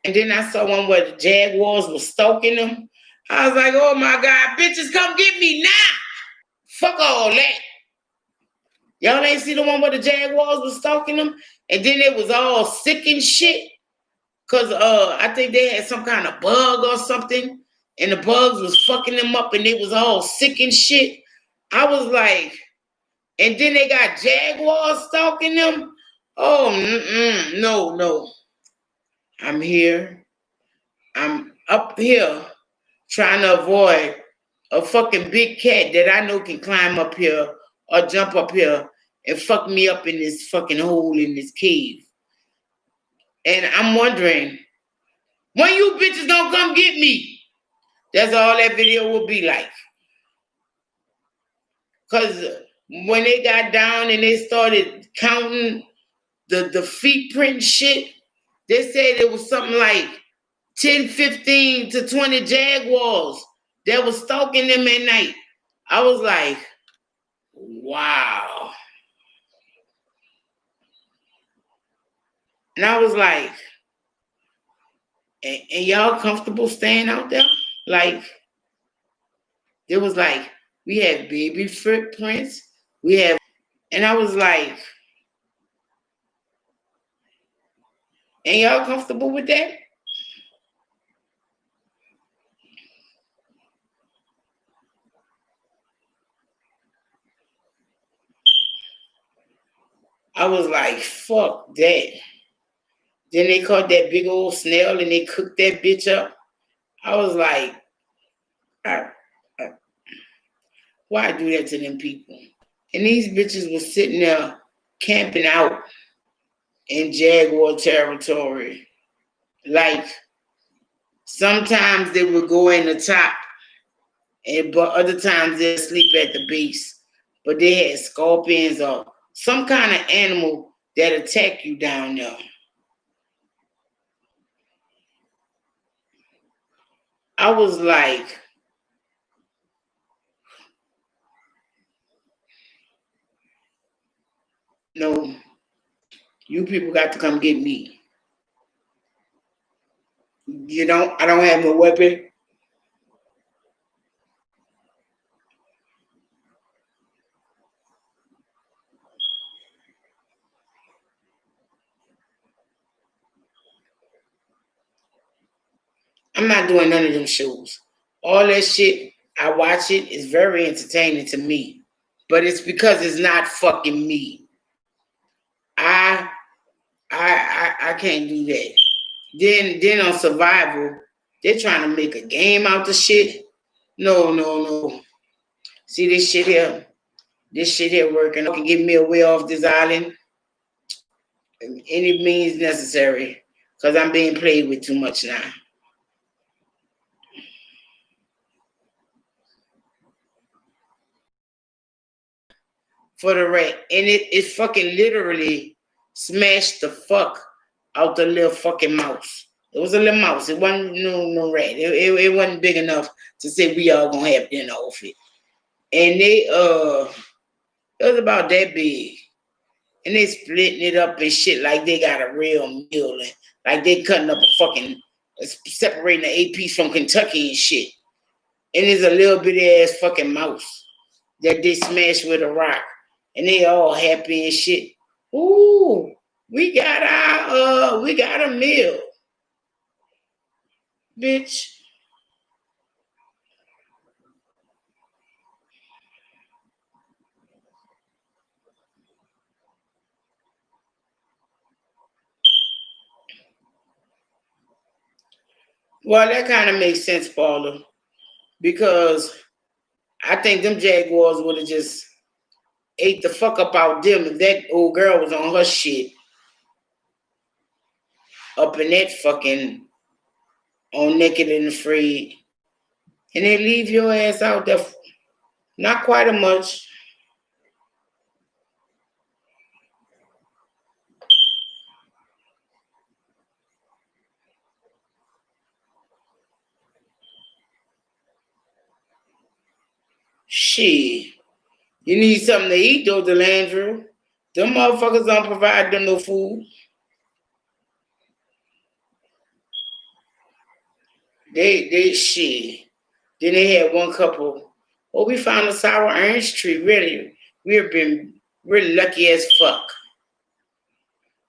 And then I saw one where the Jaguars were stalking them. I was like, oh my God, bitches, come get me now. Fuck all that. Y'all ain't see the one where the Jaguars was stalking them? And then it was all sick and shit. Cause I think they had some kind of bug or something. And the bugs was fucking them up and they was all sick and shit. I was like, and then they got Jaguars stalking them? Oh, no. I'm here. I'm up here trying to avoid a fucking big cat that I know can climb up here or jump up here and fuck me up in this fucking hole in this cave. And I'm wondering, when you bitches gonna come get me? That's all that video will be like. Cause when they got down and they started counting the feet print shit, they said it was something like 10, 15 to 20 Jaguars that was stalking them at night. I was like, wow. And I was like, and y'all comfortable staying out there? Like, it was like, we had baby footprints. We have, and I was like, and y'all comfortable with that? I was like, fuck that. Then they caught that big old snail and they cooked that bitch up. I was like, I, why do that to them people? And these bitches was sitting there camping out. in Jaguar territory. Like sometimes they would go in the top, but other times they'll sleep at the base. But they had scorpions or some kind of animal that attack you down there. I was like, no, you people got to come get me. You know, I don't have no weapon. I'm not doing none of them shows. All that shit, I watch it, is very entertaining to me. But it's because it's not fucking me. I I can't do that. Then on survival, they're trying to make a game out the shit. No, no, no. See this shit here? This shit here working. I can get me away off this island. Any means necessary. Because I'm being played with too much now. For the rat. And it fucking literally smashed the fuck out the little fucking mouse. It was a little mouse. It wasn't no rat. It wasn't big enough to say we all gonna have dinner off it. And it was about that big. And they splitting it up and shit like they got a real meal and like they cutting up a fucking separating the 8 piece from Kentucky and shit. And it's a little bitty ass fucking mouse that they smashed with a rock. And they all happy and shit. Ooh, we got a meal. Bitch. Well, that kind of makes sense, Paula, because I think them Jaguars would have just ate the fuck up out them if that old girl was on her shit up in that fucking on Naked and Afraid. And they leave your ass out there. Not quite a much. Shit. You need something to eat though, Delandra. Them motherfuckers don't provide them no food. They shit. Then they had one couple. Oh, we found a sour orange tree. Really, we're lucky as fuck.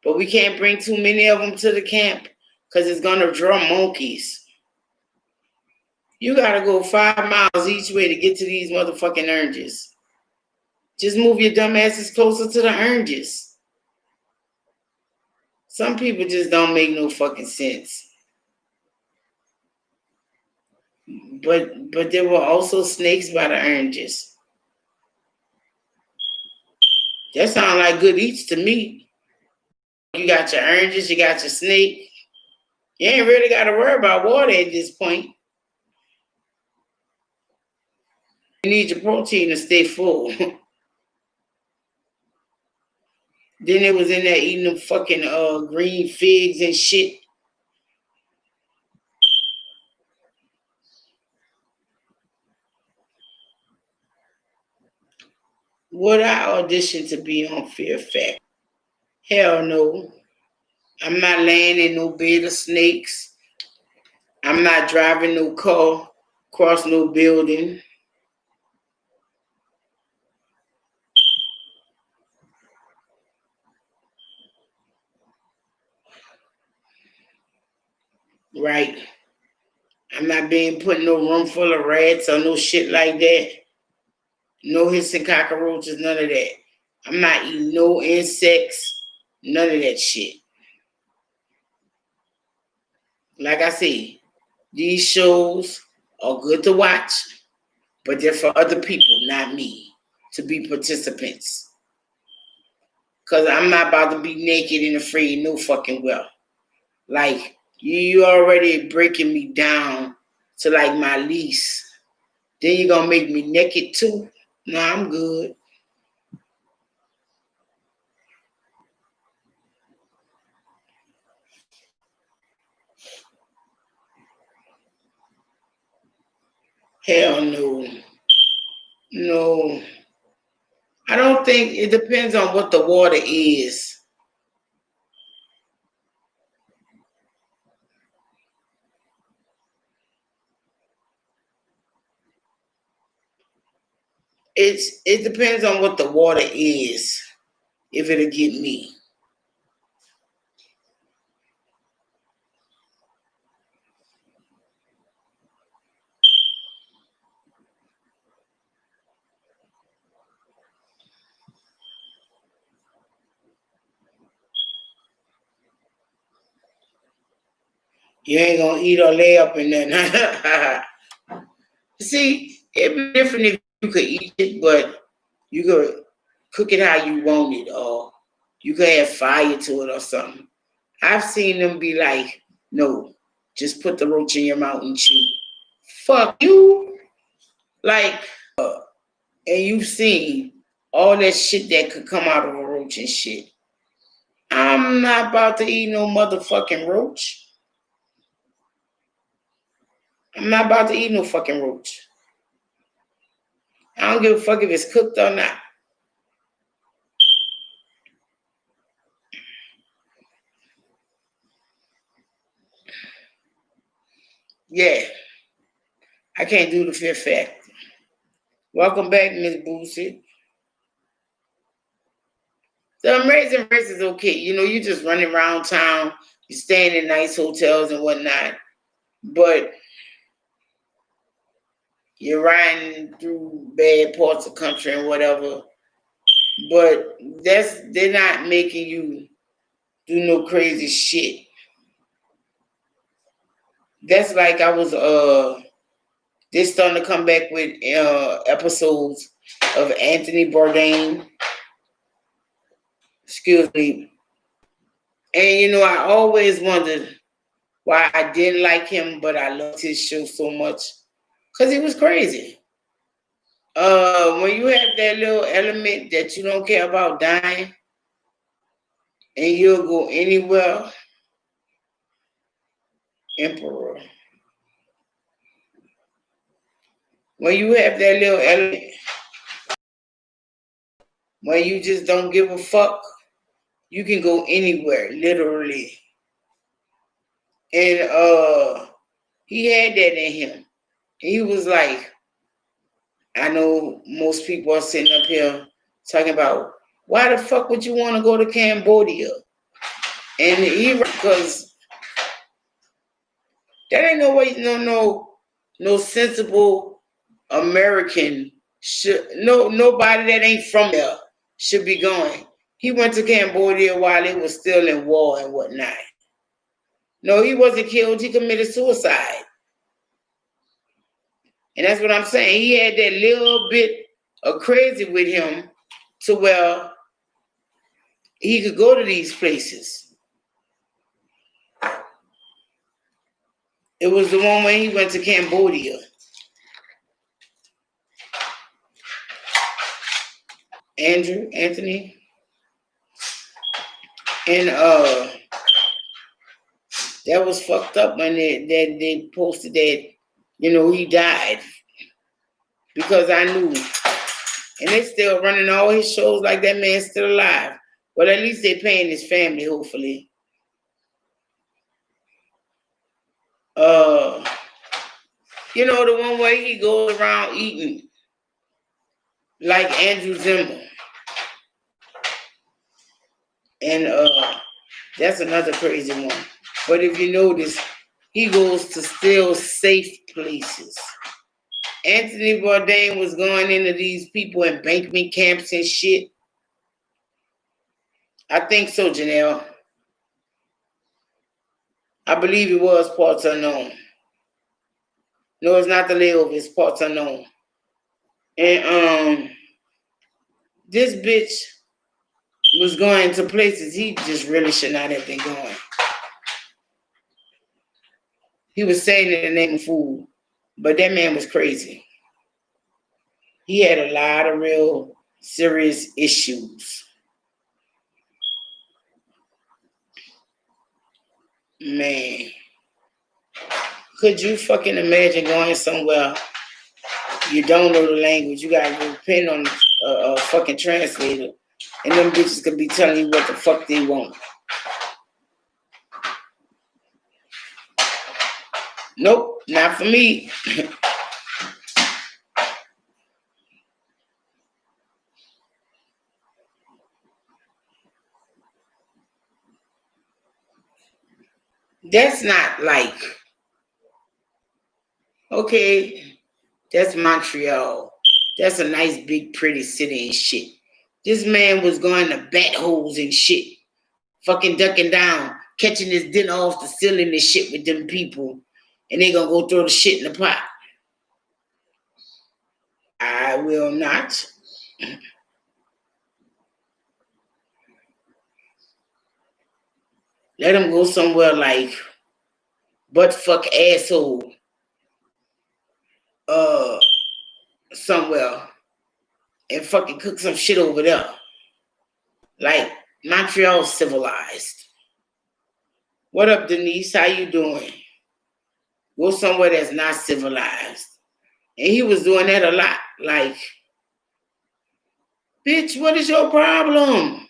But we can't bring too many of them to the camp because it's gonna draw monkeys. You gotta go 5 miles each way to get to these motherfucking oranges. Just move your dumb asses closer to the oranges. Some people just don't make no fucking sense. But there were also snakes by the oranges. That sounds like good eats to me. You got your oranges, you got your snake. You ain't really got to worry about water at this point. You need your protein to stay full. Then it was in there eating them fucking green figs and shit. Would I audition to be on Fear Factor? Hell no. I'm not laying in no bed of snakes. I'm not driving no car across no building. Right. I'm not being put in no room full of rats or no shit like that. No hissing cockroaches, none of that. I'm not eating no insects, none of that shit. Like I say, these shows are good to watch, but they're for other people, not me, to be participants. Cause I'm not about to be naked and afraid no fucking well. Like you already breaking me down to like my lease. Then you gonna make me naked too? No, I'm good. Hell no. No. I don't think it depends on what the water is. It depends on what the water is, if it'll get me. You ain't gonna eat or lay up in there. See, it'd be different if you could eat it, but you could cook it how you want it, or you could add fire to it or something. I've seen them be like, no, just put the roach in your mouth and chew. Fuck you. Like, and you've seen all that shit that could come out of a roach and shit. I'm not about to eat no motherfucking roach. I'm not about to eat no fucking roach. I don't give a fuck if it's cooked or not. Yeah, I can't do the fear factor. Welcome back, Miss Boosie. The Amazing Race is okay. You know, you just running around town, you staying in nice hotels and whatnot, but you're riding through bad parts of the country and whatever. But they're not making you do no crazy shit. That's like I was they're starting to come back with episodes of Anthony Bourdain. Excuse me. And you know, I always wondered why I didn't like him, but I loved his show so much. Cause he was crazy. When you have that little element that you don't care about dying and you'll go anywhere, Emperor. When you have that little element when you just don't give a fuck, you can go anywhere, literally. And he had that in him. He was like, I know most people are sitting up here talking about why the fuck would you want to go to Cambodia? And he, because that ain't no way, no sensible American should, nobody that ain't from there should be going. He went to Cambodia while it was still in war and whatnot. No, he wasn't killed. He committed suicide. And that's what I'm saying. He had that little bit of crazy with him to where he could go to these places. It was the one when he went to Cambodia. Anthony. And that was fucked up when they posted that, he died. Because I knew. And they still running all his shows like that man's still alive. Well, at least they paying his family, hopefully. The one way he goes around eating like Andrew Zimmel. And that's another crazy one. But if you notice, he goes to still safe places. Anthony Bourdain was going into these people in banking camps and shit. I think so, Janelle. I believe it was Parts Unknown. No, it's not the layover, it's Parts Unknown. And this bitch was going to places he just really should not have been going. He was saying in the name of food, but that man was crazy. He had a lot of real serious issues. Man, could you fucking imagine going somewhere you don't know the language? You gotta depend on a fucking translator, and them bitches could be telling you what the fuck they want. Nope, not for me. That's not like, okay, that's Montreal. That's a nice, big, pretty city and shit. This man was going to bat holes and shit. Fucking ducking down, catching his dinner off the ceiling and shit with them people. And they gonna go throw the shit in the pot. I will not. Let him go somewhere like butt fuck asshole. Somewhere and fucking cook some shit over there. Like Montreal civilized. What up, Denise? How you doing? Go somewhere that's not civilized. And he was doing that a lot. Like, bitch, what is your problem?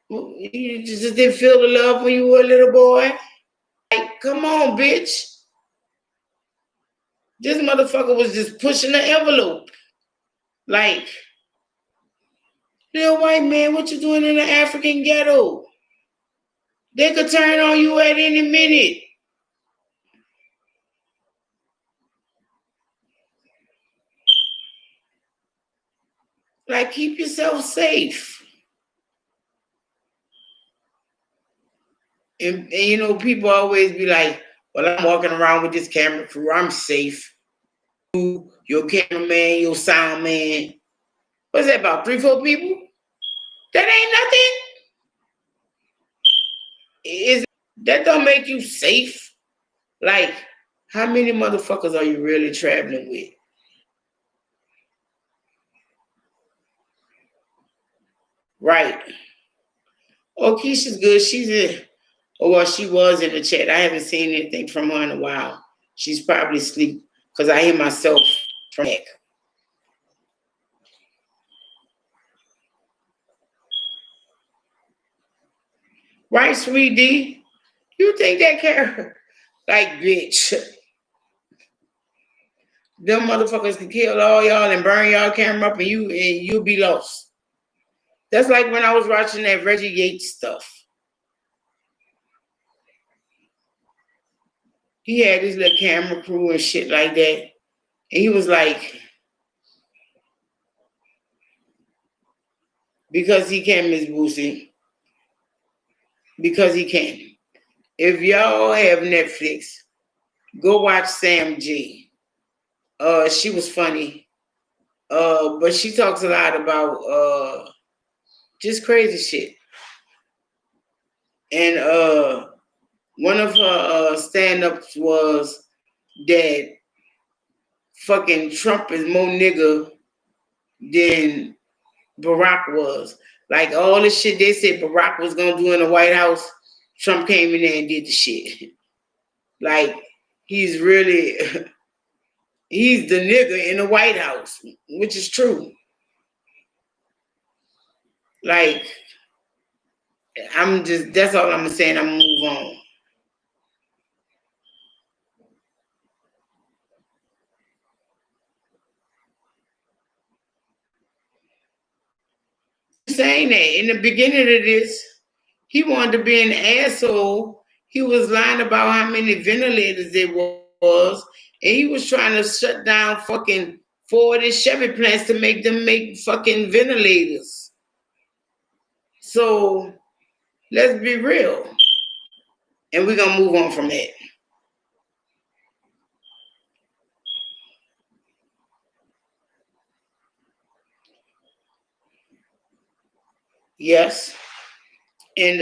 You just didn't feel the love when you were a little boy? Like, come on, bitch. This motherfucker was just pushing the envelope. Like, little white man, what you doing in the African ghetto? They could turn on you at any minute. Like, keep yourself safe. And you know, people always be like, well, I'm walking around with this camera crew. I'm safe. Your cameraman, your sound man. What's that, about 3-4 people? That ain't nothing. That don't make you safe. Like, how many motherfuckers are you really traveling with? Right. Oh, Keisha's good. She was in the chat. I haven't seen anything from her in a while. She's probably asleep because I hear myself from heck. Right, sweet D? You think that care? Like, bitch. Them motherfuckers can kill all y'all and burn y'all camera up and you'll be lost. That's like when I was watching that Reggie Yates stuff. He had his little camera crew and shit like that. And he was like, because he can, Miss Boosie. Because he can. If y'all have Netflix, go watch Sam G. She was funny. But she talks a lot about just crazy shit. And one of her stand-ups was that fucking Trump is more nigger than Barack was. Like all the shit they said Barack was gonna do in the White House, Trump came in there and did the shit. Like he's really he's the nigga in the White House, which is true. Like that's all I'm saying. I'm gonna move on. Saying that in the beginning of this, he wanted to be an asshole. He was lying about how many ventilators there was, and he was trying to shut down fucking Ford and Chevy plants to make them make fucking ventilators. So let's be real, and we're gonna move on from that. Yes. And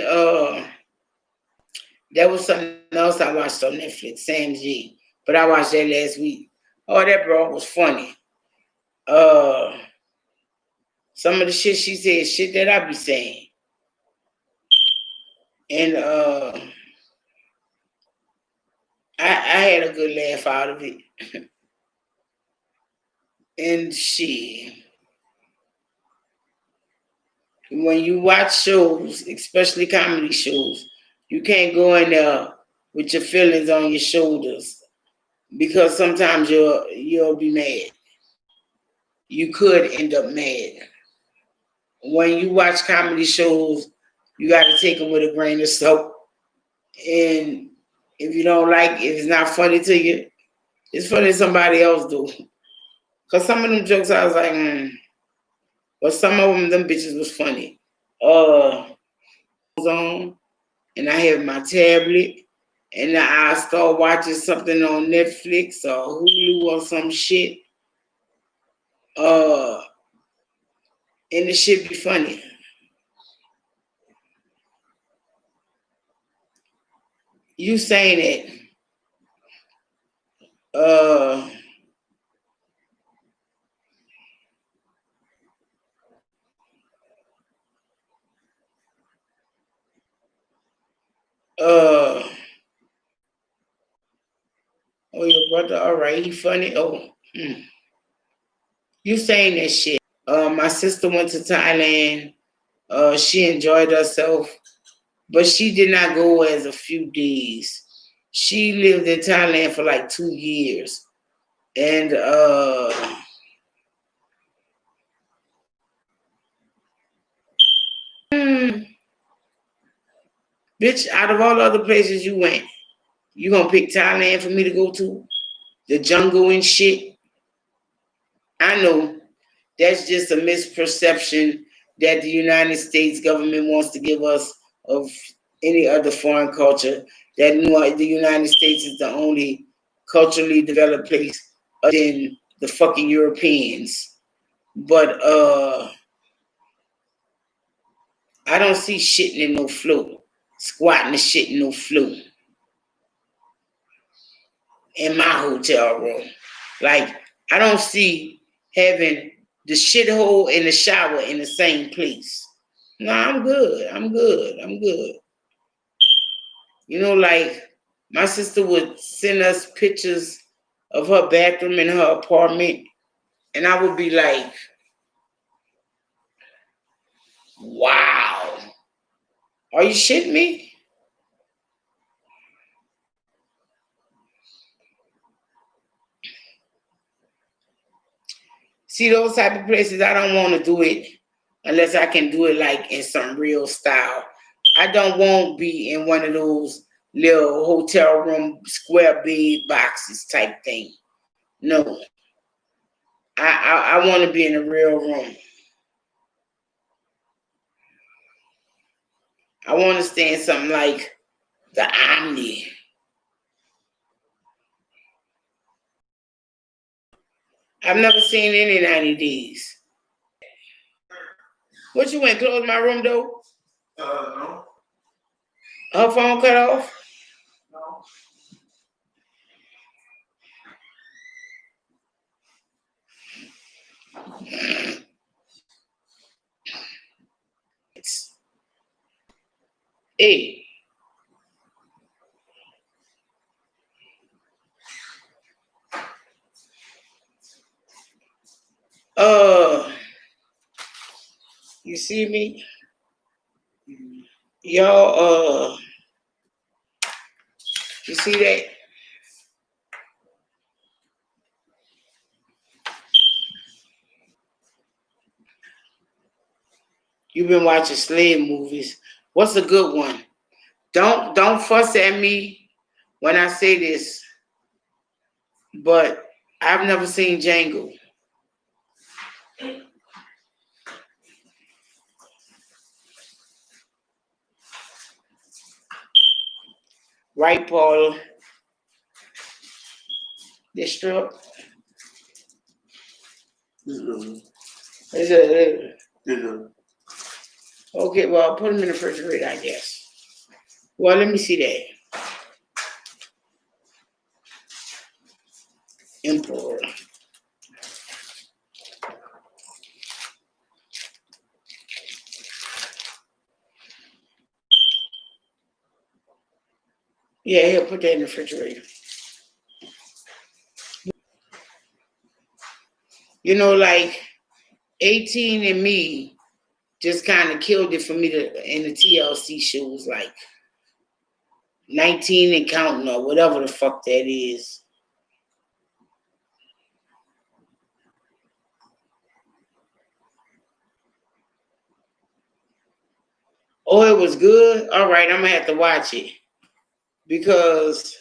there was something else I watched on Netflix, Sam G. But I watched that last week. Oh, that bro was funny. Uh some of the shit she said, shit that I be saying. And I had a good laugh out of it. And shit. When you watch shows, especially comedy shows, you can't go in there with your feelings on your shoulders because sometimes you'll be mad. You could end up mad. When you watch comedy shows, you got to take them with a grain of salt. And if you don't like, if it's not funny to you, it's funny to somebody else do. Cause some of them jokes I was like, but some of them bitches was funny. On and I have my tablet and I start watching something on Netflix or Hulu or some shit. And the shit be funny. You saying that oh, your brother, all right, he funny. You saying that shit. My sister went to Thailand. She enjoyed herself, but she did not go as a few days. She lived in Thailand for like 2 years. And bitch, out of all the other places you went, you gonna pick Thailand for me to go to? The jungle and shit? I know that's just a misperception that the United States government wants to give us of any other foreign culture. That the United States is the only culturally developed place other than the fucking Europeans. But I don't see shitting in no flow, squatting the shit in no flow in my hotel room. Like I don't see having the shithole and the shower in the same place. No, I'm good. I'm good. I'm good. You know, like my sister would send us pictures of her bathroom in her apartment, and I would be like, wow, are you shitting me? See, those type of places, I don't want to do it unless I can do it like in some real style. I don't want to be in one of those little hotel room square bed boxes type thing. No, I want to be in a real room. I want to stay in something like the Omni. I've never seen any 90 days. What you went? Close my room door? No. Her phone cut off? No. Hey. You see me? Y'all, you see that? You've been watching slave movies. What's a good one? Don't fuss at me when I say this, but I've never seen Django. Right, Paul? This strip. Is it? Okay, well, I'll put them in the refrigerator, I guess. Well, let me see that. Emperor. Yeah, he'll put that in the refrigerator. You know, like 18 and Me just kind of killed it for me in the TLC shows, like 19 and Counting or whatever the fuck that is. Oh, it was good? All right, I'm going to have to watch it because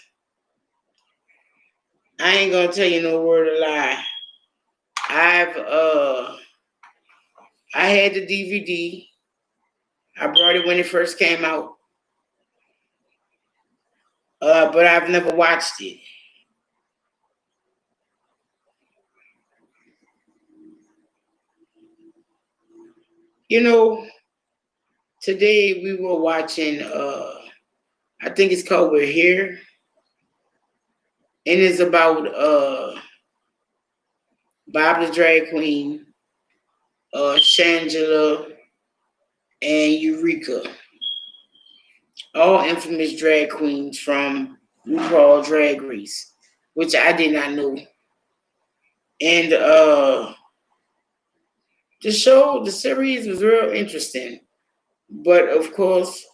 I ain't going to tell you no word of lie. I had the DVD. I brought it when it first came out. But I've never watched it. You know, today we were watching, I think it's called We're Here. And it's about Bob the Drag Queen, Shangela, and Eureka. All infamous drag queens from RuPaul Drag Race, which I did not know. And the series was real interesting. But of course,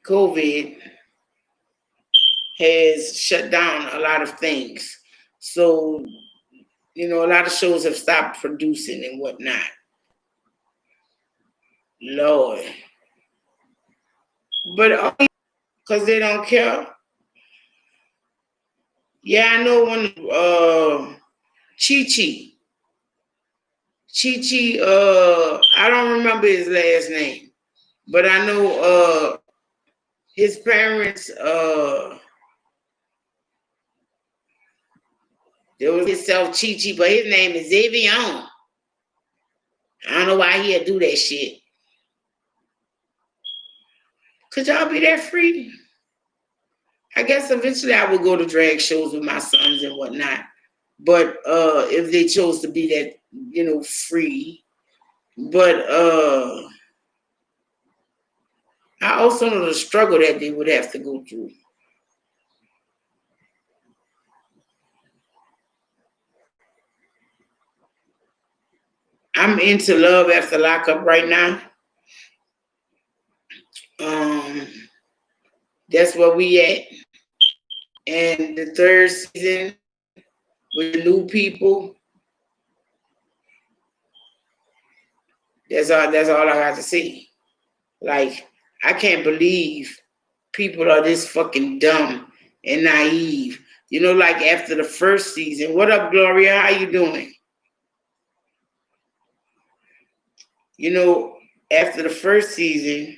COVID has shut down a lot of things. So, you know, a lot of shows have stopped producing and whatnot. Lord. But because they don't care. Yeah, I know one Chi Chi. Chi Chi, I don't remember his last name, but I know his parents, there was himself Chi Chi, but his name is Xavier. I don't know why he'd do that shit. Could y'all be that free? I guess eventually I would go to drag shows with my sons and whatnot. But if they chose to be that, you know, free. But I also know the struggle that they would have to go through. I'm into Love After Lockup right now. Um, that's where we at. And the third season with new people. That's all I got to say. Like, I can't believe people are this fucking dumb and naive. You know, like after the first season. What up, Gloria? How you doing? You know, after the first season,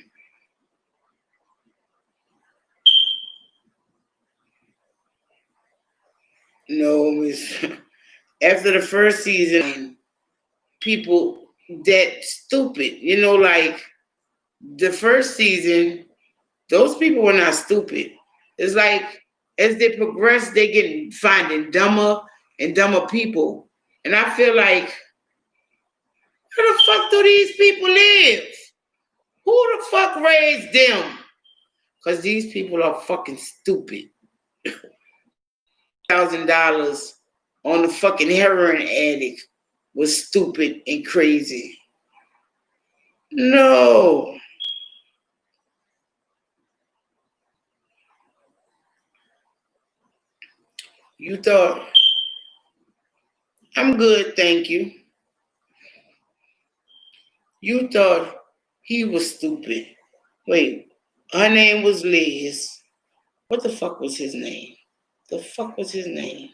no, it's after the first season, people that stupid. You know, like the first season, those people were not stupid. It's like as they progress, they get finding dumber and dumber people. And I feel like, where the fuck do these people live? Who the fuck raised them? Because these people are fucking stupid. $1,000 on the fucking heroin addict was stupid and crazy. No. You thought, I'm good, thank you. You thought he was stupid. Wait, her name was Liz. What the fuck was his name? The fuck was his name?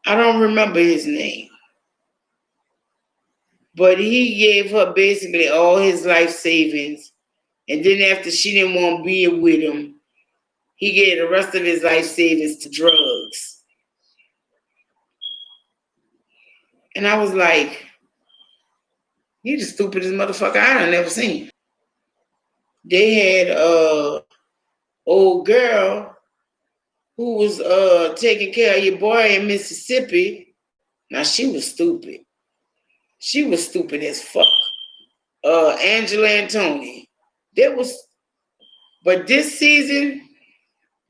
I don't remember his name. But he gave her basically all his life savings. And then after she didn't want to be with him, he gave the rest of his life savings to drugs. And I was like, you the stupidest motherfucker I done never seen. They had old girl who was taking care of your boy in Mississippi. Now she was stupid. She was stupid as fuck. Angela and Tony. There was, but this season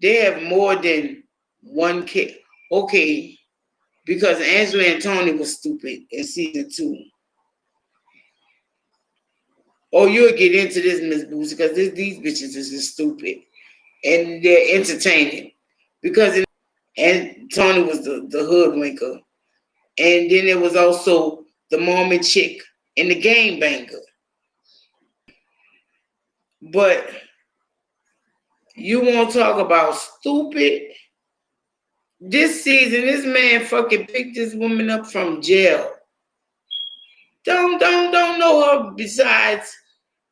they have more than one kid. Okay, because Angela and Tony was stupid in season 2. Oh, you'll get into this, Miss Boosie, because these bitches is just stupid and they're entertaining. Because and Tony was the hoodwinker, and then there was also the Mormon chick and the game banker. But you won't talk about stupid. This season, this man fucking picked this woman up from jail. Don't know her besides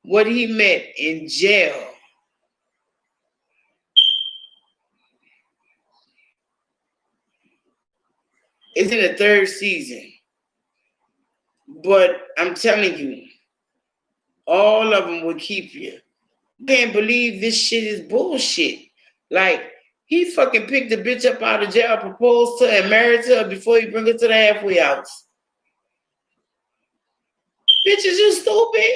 what he met in jail. It's in the 3rd season. But I'm telling you, all of them will keep you. You can't believe this shit is bullshit. Like, he fucking picked the bitch up out of jail, proposed to her, and married to her before he bring her to the halfway house. Bitches, you stupid.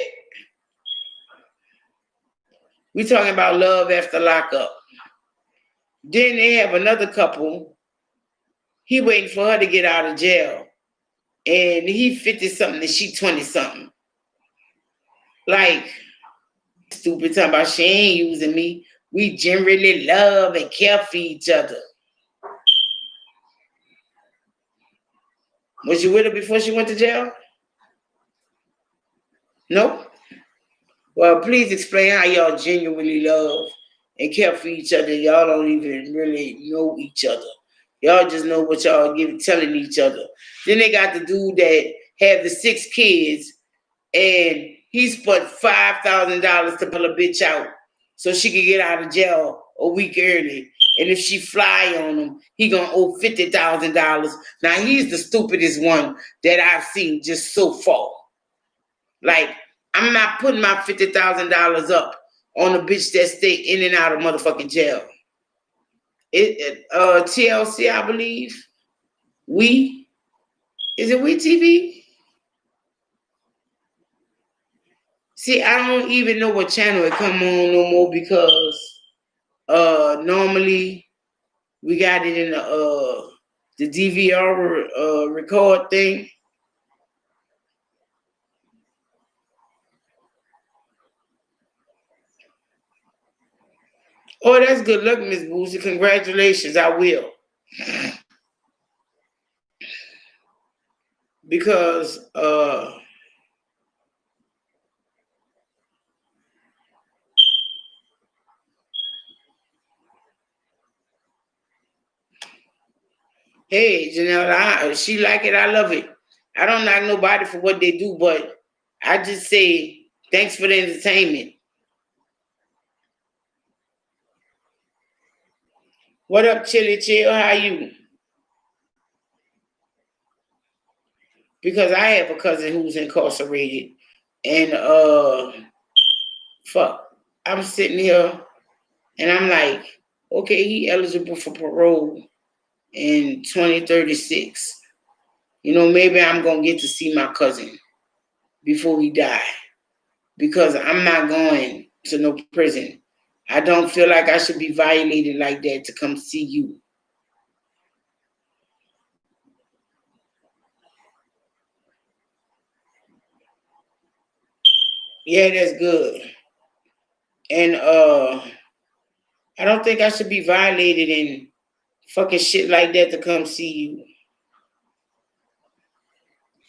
We talking about love after lockup. Then they have another couple. He waiting for her to get out of jail. And he 50-something and she 20-something. Like, stupid talking about she ain't using me. We generally love and care for each other. Was you with her before she went to jail? No? Well, please explain how y'all genuinely love and care for each other. Y'all don't even really know each other. Y'all just know what y'all telling each other. Then they got the dude that had the 6 kids, and he spent $5,000 to pull a bitch out so she could get out of jail a week early. And if she fly on him, he gonna owe $50,000. Now he's the stupidest one that I've seen just so far. Like, I'm not putting my $50,000 up on a bitch that stay in and out of motherfucking jail. TLC, I believe. Is it We TV? See, I don't even know what channel it come on no more because normally we got it in the DVR record thing. Oh, that's good luck, Miss Boosie. Congratulations, I will. Because hey, Janelle, she like it, I love it. I don't knock nobody for what they do, but I just say thanks for the entertainment. What up, Chili Chill? How you? Because I have a cousin who's incarcerated, and fuck, I'm sitting here and I'm like, okay, he eligible for parole in 2036. You know, maybe I'm gonna get to see my cousin before he die, because I'm not going to no prison. I don't feel like I should be violated like that to come see you. Yeah, that's good. And I don't think I should be violated and fucking shit like that to come see you.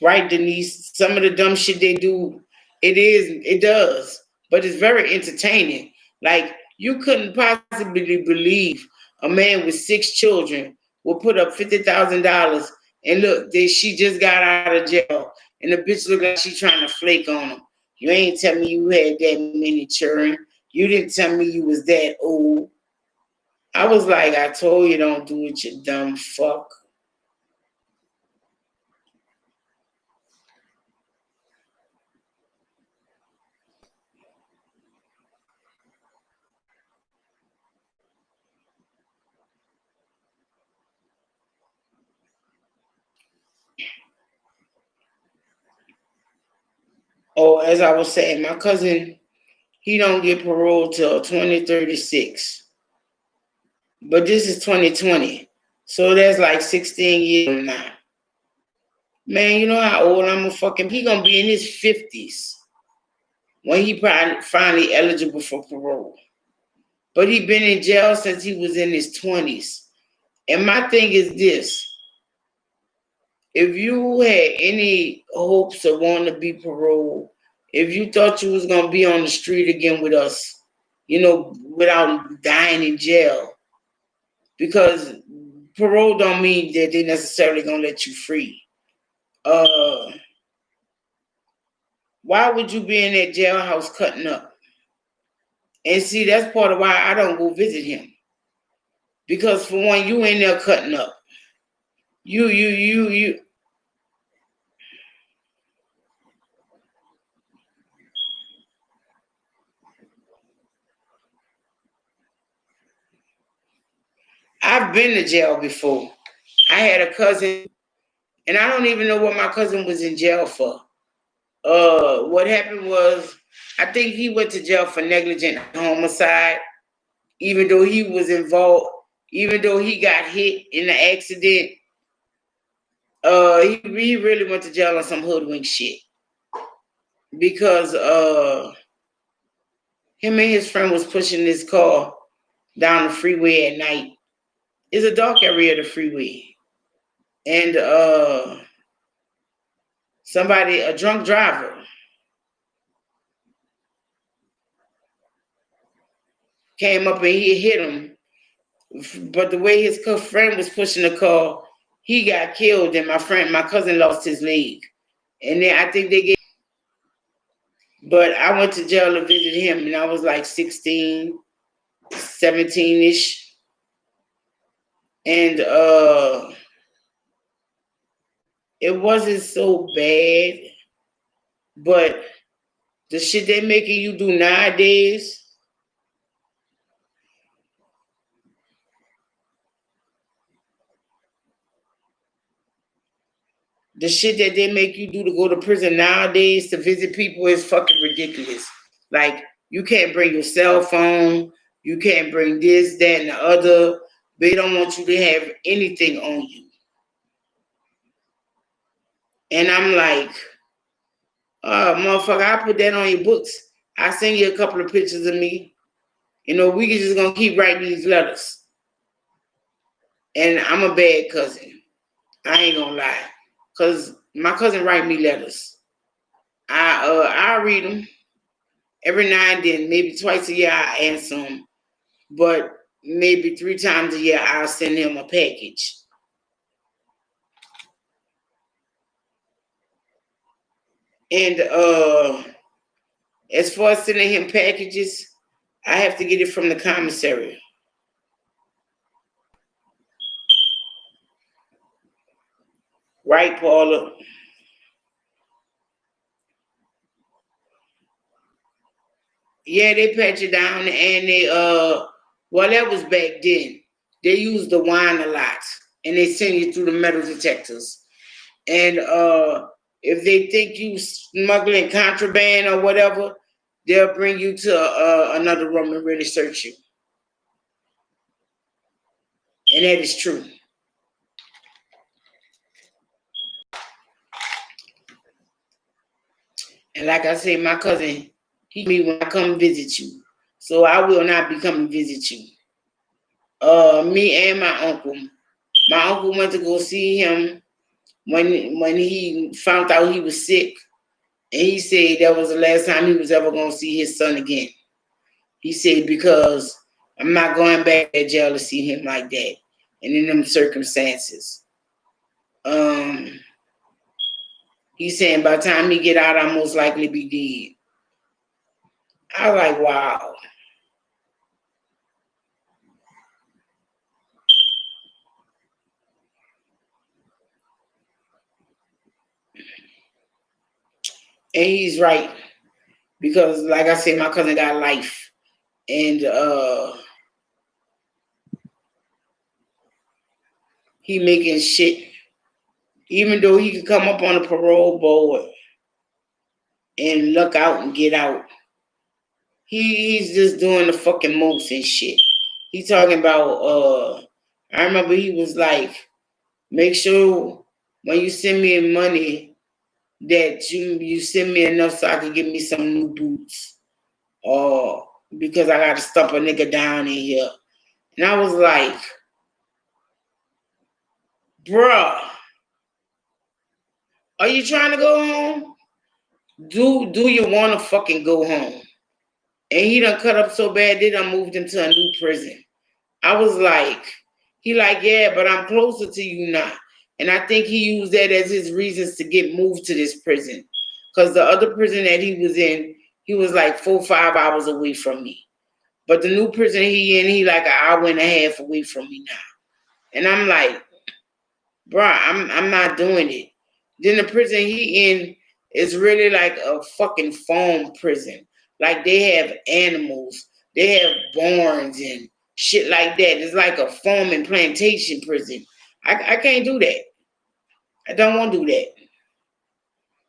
Right, Denise? Some of the dumb shit they do, it does. But it's very entertaining. Like, you couldn't possibly believe a man with 6 children will put up $50,000 and look, she just got out of jail and the bitch look like she trying to flake on him. You ain't tell me you had that many children. You didn't tell me you was that old. I was like, I told you don't do it, you dumb fuck. Oh, as I was saying, my cousin, he don't get parole till 2036. But this is 2020. So that's like 16 years from now. Man, you know how old I'm a fucking, he gonna be in his 50s when he probably finally eligible for parole. But he been in jail since he was in his 20s. And my thing is this: if you had any hopes of wanting to be paroled, if you thought you was gonna be on the street again with us, without dying in jail, because parole don't mean that they necessarily gonna let you free. Uh, why would you be in that jailhouse cutting up? And see, that's part of why I don't go visit him. Because for one, you in there cutting up. You. I've been to jail before. I had a cousin, and I don't even know what my cousin was in jail for. What happened was, I think he went to jail for negligent homicide, even though he was involved, even though he got hit in the accident. He really went to jail on some hoodwink shit because him and his friend was pushing this car down the freeway at night. It's a dark area of the freeway, and a drunk driver, came up and he hit him. But the way his friend was pushing the car, he got killed, and my cousin lost his leg. And then I think they gave. But I went to jail to visit him, and I was like 16, 17-ish. And it wasn't so bad, but the shit they making you do nowadays, the shit that they make you do to go to prison nowadays to visit people is fucking ridiculous. Like, you can't bring your cell phone, you can't bring this, that, and the other. They don't want you to have anything on you. And I'm like, motherfucker, I put that on your books. I send you a couple of pictures of me. We can just gonna keep writing these letters. And I'm a bad cousin. I ain't gonna lie. Cause my cousin write me letters. I read them every now and then, maybe twice a year I answer them. But maybe 3 times a year I'll send him a package. And as far as sending him packages, I have to get it from the commissary. Right, Paula? Yeah, they pat you down, and they well, that was back then. They used the wine a lot, and they send you through the metal detectors. And if they think you smuggling contraband or whatever, they'll bring you to another room and really search you. And that is true. And like I say, my cousin, he me when I come visit you. So I will not be coming visit you. Me and my uncle. My uncle went to go see him when he found out he was sick. And he said that was the last time he was ever gonna see his son again. He said, because I'm not going back to jail to see him like that. And in them circumstances. He's saying by the time he get out, I'll most likely be dead. I was like, wow. And he's right. Because like I said, my cousin got life. And he making shit. Even though he could come up on a parole board, and luck out and get out. He's just doing the fucking most and shit. He talking about I remember he was like, make sure when you send me money that you send me enough so I can get me some new boots. Or because I gotta stump a nigga down in here. And I was like, bruh, are you trying to go home? Do you wanna fucking go home? And he done cut up so bad they done moved him to a new prison. I was like, he like, yeah, but I'm closer to you now. And I think he used that as his reasons to get moved to this prison. Because the other prison that he was in, he was like 4-5 hours away from me. But the new prison he in, he like an hour and a half away from me now. And I'm like, bruh, I'm not doing it. Then the prison he in is really like a fucking farm prison. Like they have animals, they have barns and shit like that. It's like a farm and plantation prison. I can't do that. I don't want to do that.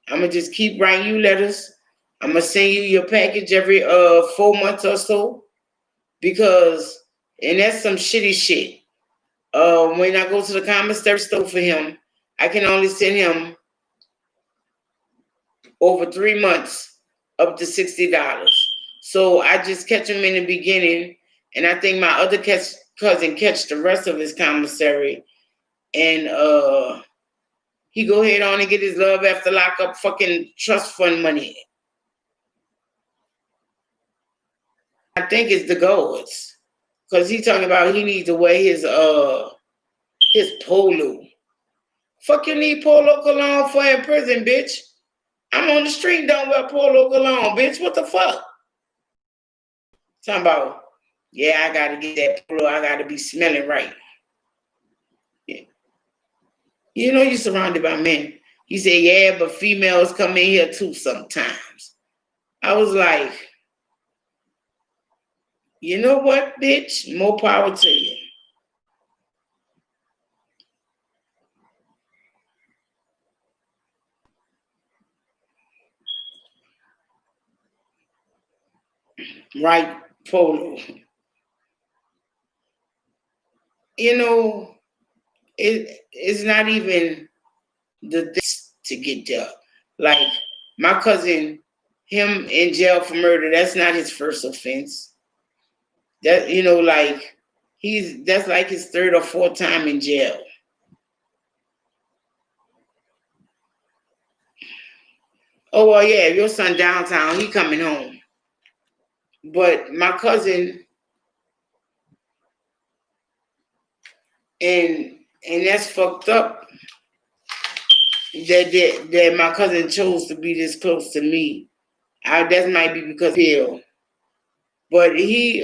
I'm gonna just keep writing you letters. I'm gonna send you your package every 4 months or so because, and that's some shitty shit. When I go to the commissary store for him, I can only send him over 3 months up to $60. So I just catch him in the beginning, and I think my other cousin catch the rest of his commissary, and he go ahead on and get his love after lockup fucking trust fund money. I think it's the goals, cause he talking about he needs to wear his polo. Fuck you need polo cologne for in prison, bitch. I'm on the street, don't wear polo cologne, bitch. What the fuck? Talking about, yeah, I gotta get that polo. I gotta be smelling right. Yeah. You know you're surrounded by men. He said, yeah, but females come in here too sometimes. I was like, you know what, bitch? More power to you. Right, polo. You know, it's not even the this to get there. Like my cousin, him in jail for murder, that's not his first offense. That like that's like his third or fourth time in jail. Oh well, yeah, your son downtown, he coming home. But my cousin, and that's fucked up that my cousin chose to be this close to me. That might be because Bill. But he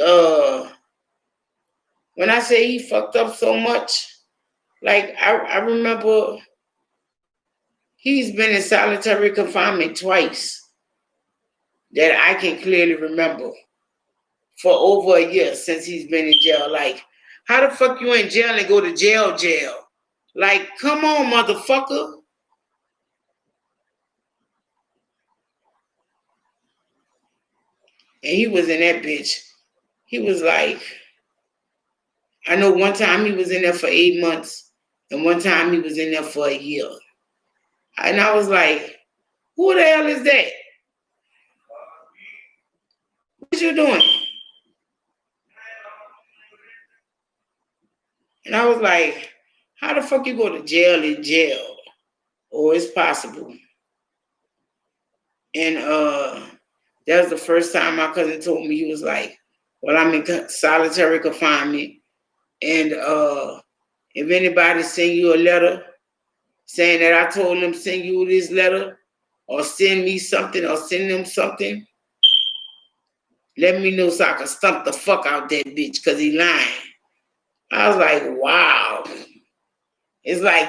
when I say he fucked up so much, like I remember he's been in solitary confinement twice that I can clearly remember for over a year since he's been in jail. Like, how the fuck you in jail and go to jail? Like, come on, motherfucker. And he was in that bitch. He was like, I know one time he was in there for 8 months, and one time he was in there for a year. And I was like, who the hell is that? What you doing? And I was like, how the fuck you go to jail in jail? Oh, it's possible. And that was the first time my cousin told me. He was like, well, I'm in solitary confinement. And if anybody send you a letter saying that I told them send you this letter or send me something or send them something, let me know so I can stump the fuck out that bitch because he lying. I was like, wow. It's like,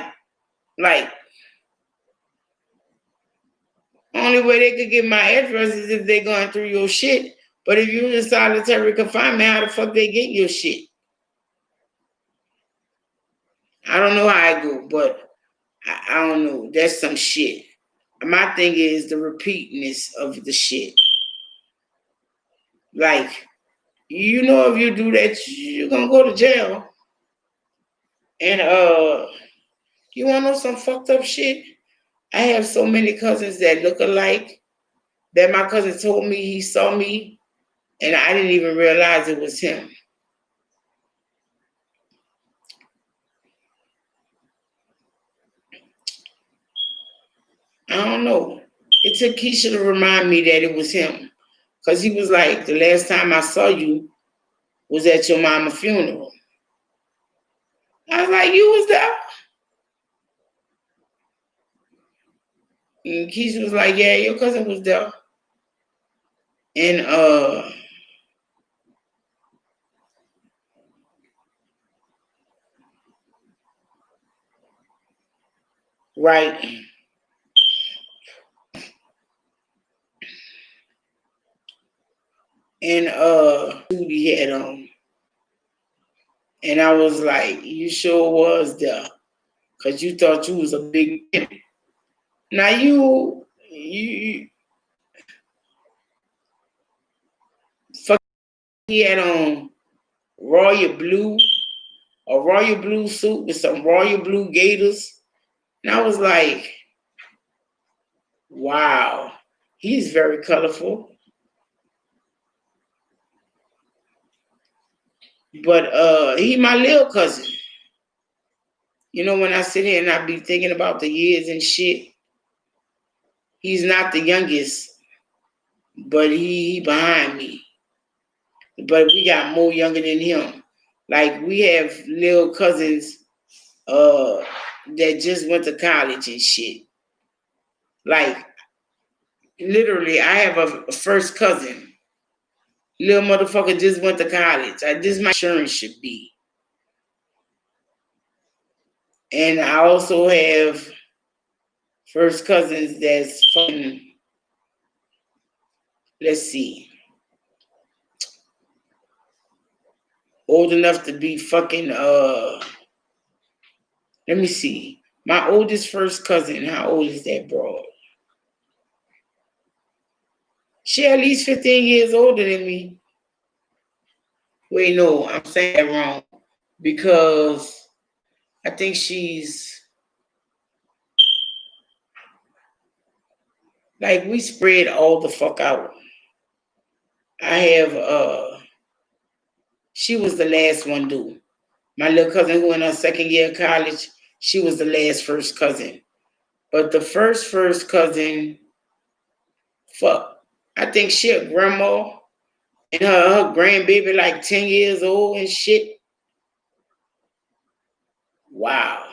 only way they could get my address is if they're going through your shit. But if you're in solitary confinement, how the fuck they get your shit? I don't know how I go, but I don't know. That's some shit. my thing is the repeatedness of the shit. Like, if you do that, you're gonna go to jail. And you wanna know some fucked up shit? I have so many cousins that look alike that my cousin told me he saw me and I didn't even realize it was him. I don't know. It took Keisha to remind me that it was him. Because he was like, the last time I saw you was at your mama's funeral. I was like, you was there? And Keisha was like, yeah, your cousin was there. And right. And suit he had on. And I was like, you sure was there. Cause you thought you was a big pimp. Now you fuck he had on royal blue, a royal blue suit with some royal blue gators. And I was like, wow, he's very colorful. But he my little cousin. When I sit here and I be thinking about the years and shit, he's not the youngest, but he behind me. But we got more younger than him. Like we have little cousins that just went to college and shit. Like literally, I have a first cousin. Little motherfucker just went to college. This my insurance should be. And I also have first cousins that's fucking, let's see, old enough to be fucking, let me see. My oldest first cousin, how old is that broad? She at least 15 years older than me. Wait, no, I'm saying that wrong. Because I think she's, like, we spread all the fuck out. I have, she was the last one due. My little cousin who in her second year of college, she was the last first cousin. But the first cousin, fuck, I think she a grandma and her grandbaby like 10 years old and shit. Wow.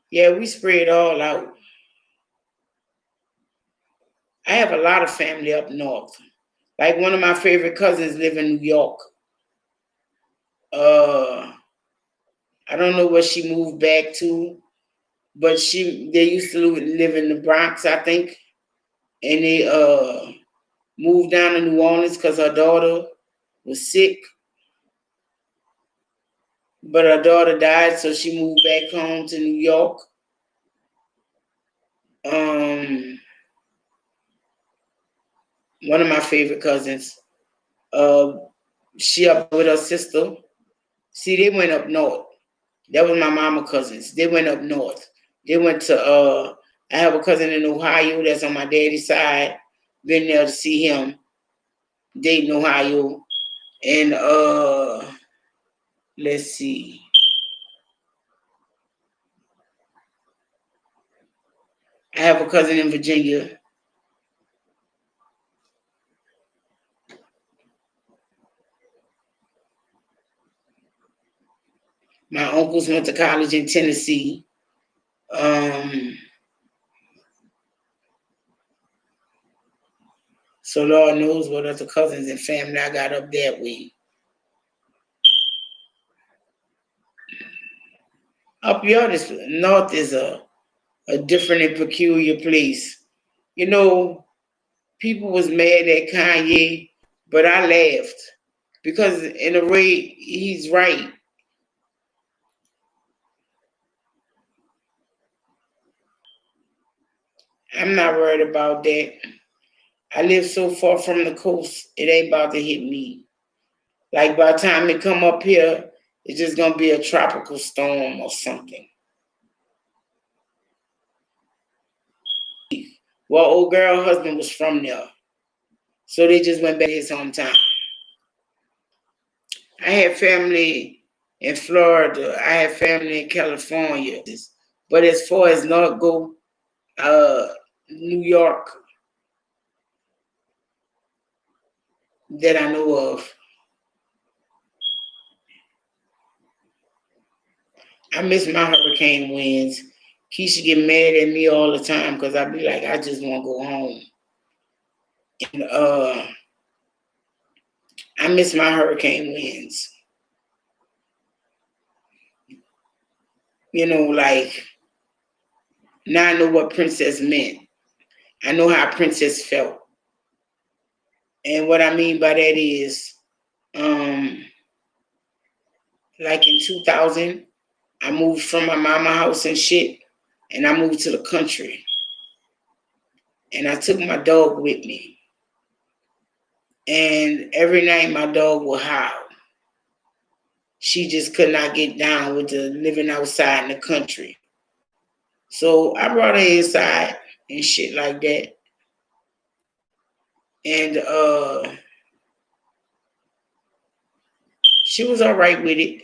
Yeah, we spread all out. I have a lot of family up north. Like one of my favorite cousins live in New York. Uh, I don't know where she moved back to, but they used to live in the Bronx, I think, and they moved down to New Orleans because her daughter was sick. But her daughter died, so she moved back home to New York. Um, One of my favorite cousins, uh, she up with her sister. See, they went up north. That was my mama cousins. They went up north. They went to I have a cousin in Ohio that's on my daddy's side. Been there to see him. Dayton, Ohio. And let's see. I have a cousin in Virginia. My uncles went to college in Tennessee. So Lord knows what other cousins and family I got up that way. Up here, this north is a different and peculiar place. People was mad at Kanye, but I laughed because in a way he's right. I'm not worried about that. I live so far from the coast, it ain't about to hit me. Like by the time it come up here, it's just gonna be a tropical storm or something. Well, old girl husband was from there, so they just went back to his hometown. I had family in Florida. I had family in California. But as far as not go, uh, New York, that I know of. I miss my hurricane winds. Keisha get mad at me all the time because I be like, I just want to go home. And I miss my hurricane winds. You know, like now I know what princess meant. I know how princess felt. And what I mean by that is, like in 2000, I moved from my mama house and shit, and I moved to the country. And I took my dog with me. And every night my dog would howl. She just could not get down with the living outside in the country. So I brought her inside and shit like that. And she was all right with it.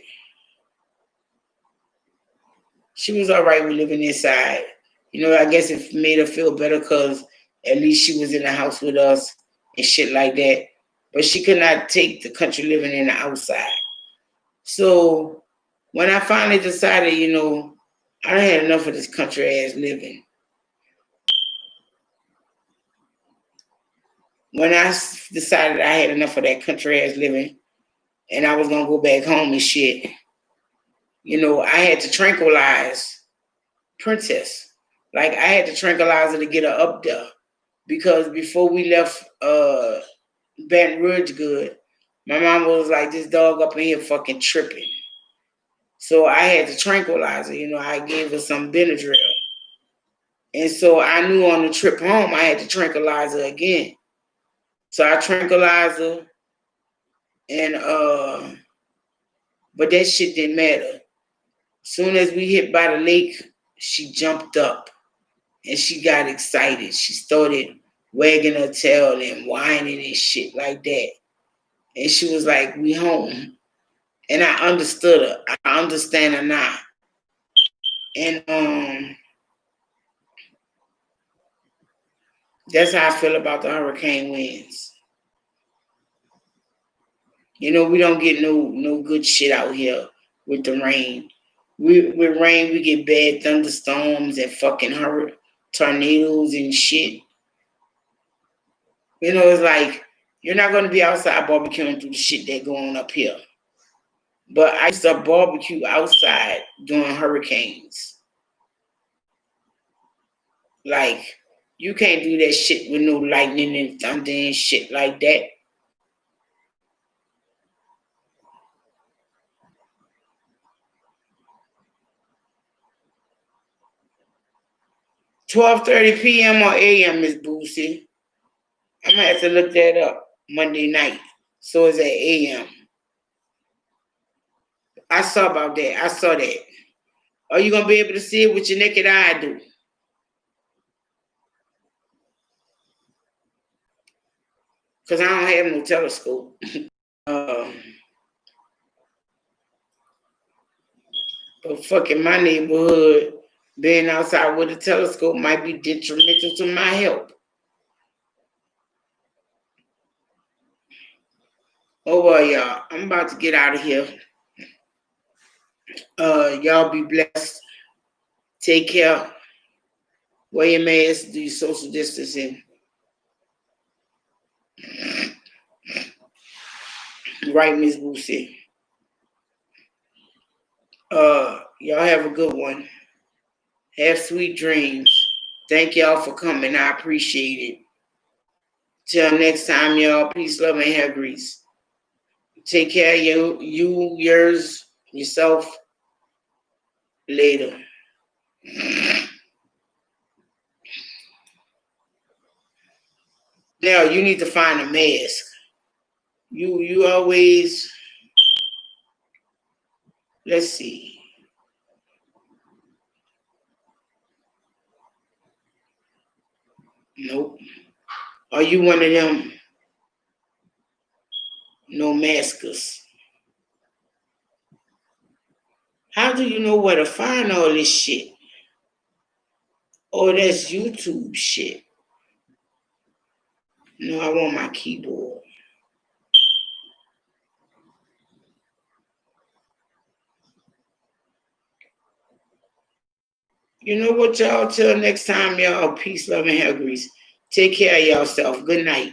She was all right with living inside. You know, I guess it made her feel better because at least she was in the house with us and shit like that. But she could not take the country living in the outside. So when I finally decided, you know, I done had enough of this country ass living. When I decided I had enough of that country ass living and I was gonna go back home and shit, you know, I had to tranquilize Princess. Like I had to tranquilize her to get her up there. Because before we left Baton Rouge good, my mom was like, this dog up in here fucking tripping. So I had to tranquilize her. You know, I gave her some Benadryl. And so I knew on the trip home, I had to tranquilize her again. So I tranquilized her and but that shit didn't matter. Soon as we hit by the lake, she jumped up and she got excited. She started wagging her tail and whining and shit like that. And she was like, we home. And I understood her. I understand her now. And that's how I feel about the hurricane winds. You know, we don't get no good shit out here with the rain. With rain, we get bad thunderstorms and fucking tornadoes and shit. You know, it's like you're not gonna be outside barbecuing through the shit that going on up here. But I used to barbecue outside during hurricanes. Like you can't do that shit with no lightning and thunder and shit like that. $12:30 p.m. or a.m. Miss Boosie. I'm gonna have to look that up Monday night. So it's at a.m. I saw about that. I saw that. Are you gonna be able to see it with your naked eye? Do because I don't have no telescope. um, but fucking my neighborhood, being outside with a telescope might be detrimental to my health. Oh well, y'all. I'm about to get out of here. Y'all be blessed. Take care. Wear your mask. Do your social distancing. Right, Miss Boosie. Y'all have a good one. Have sweet dreams. Thank y'all for coming. I appreciate it. Till next time, y'all. Peace, love, and hair grease. Take care of you, yours, yourself. Later. now you need to find a mask. You always, let's see. Nope. Are you one of them no maskers? How do you know where to find all this shit? Oh, that's YouTube shit. No, I want my keyboard. You know what, y'all? Till next time, y'all. Peace, love, and hair grease. Take care of yourself. Good night.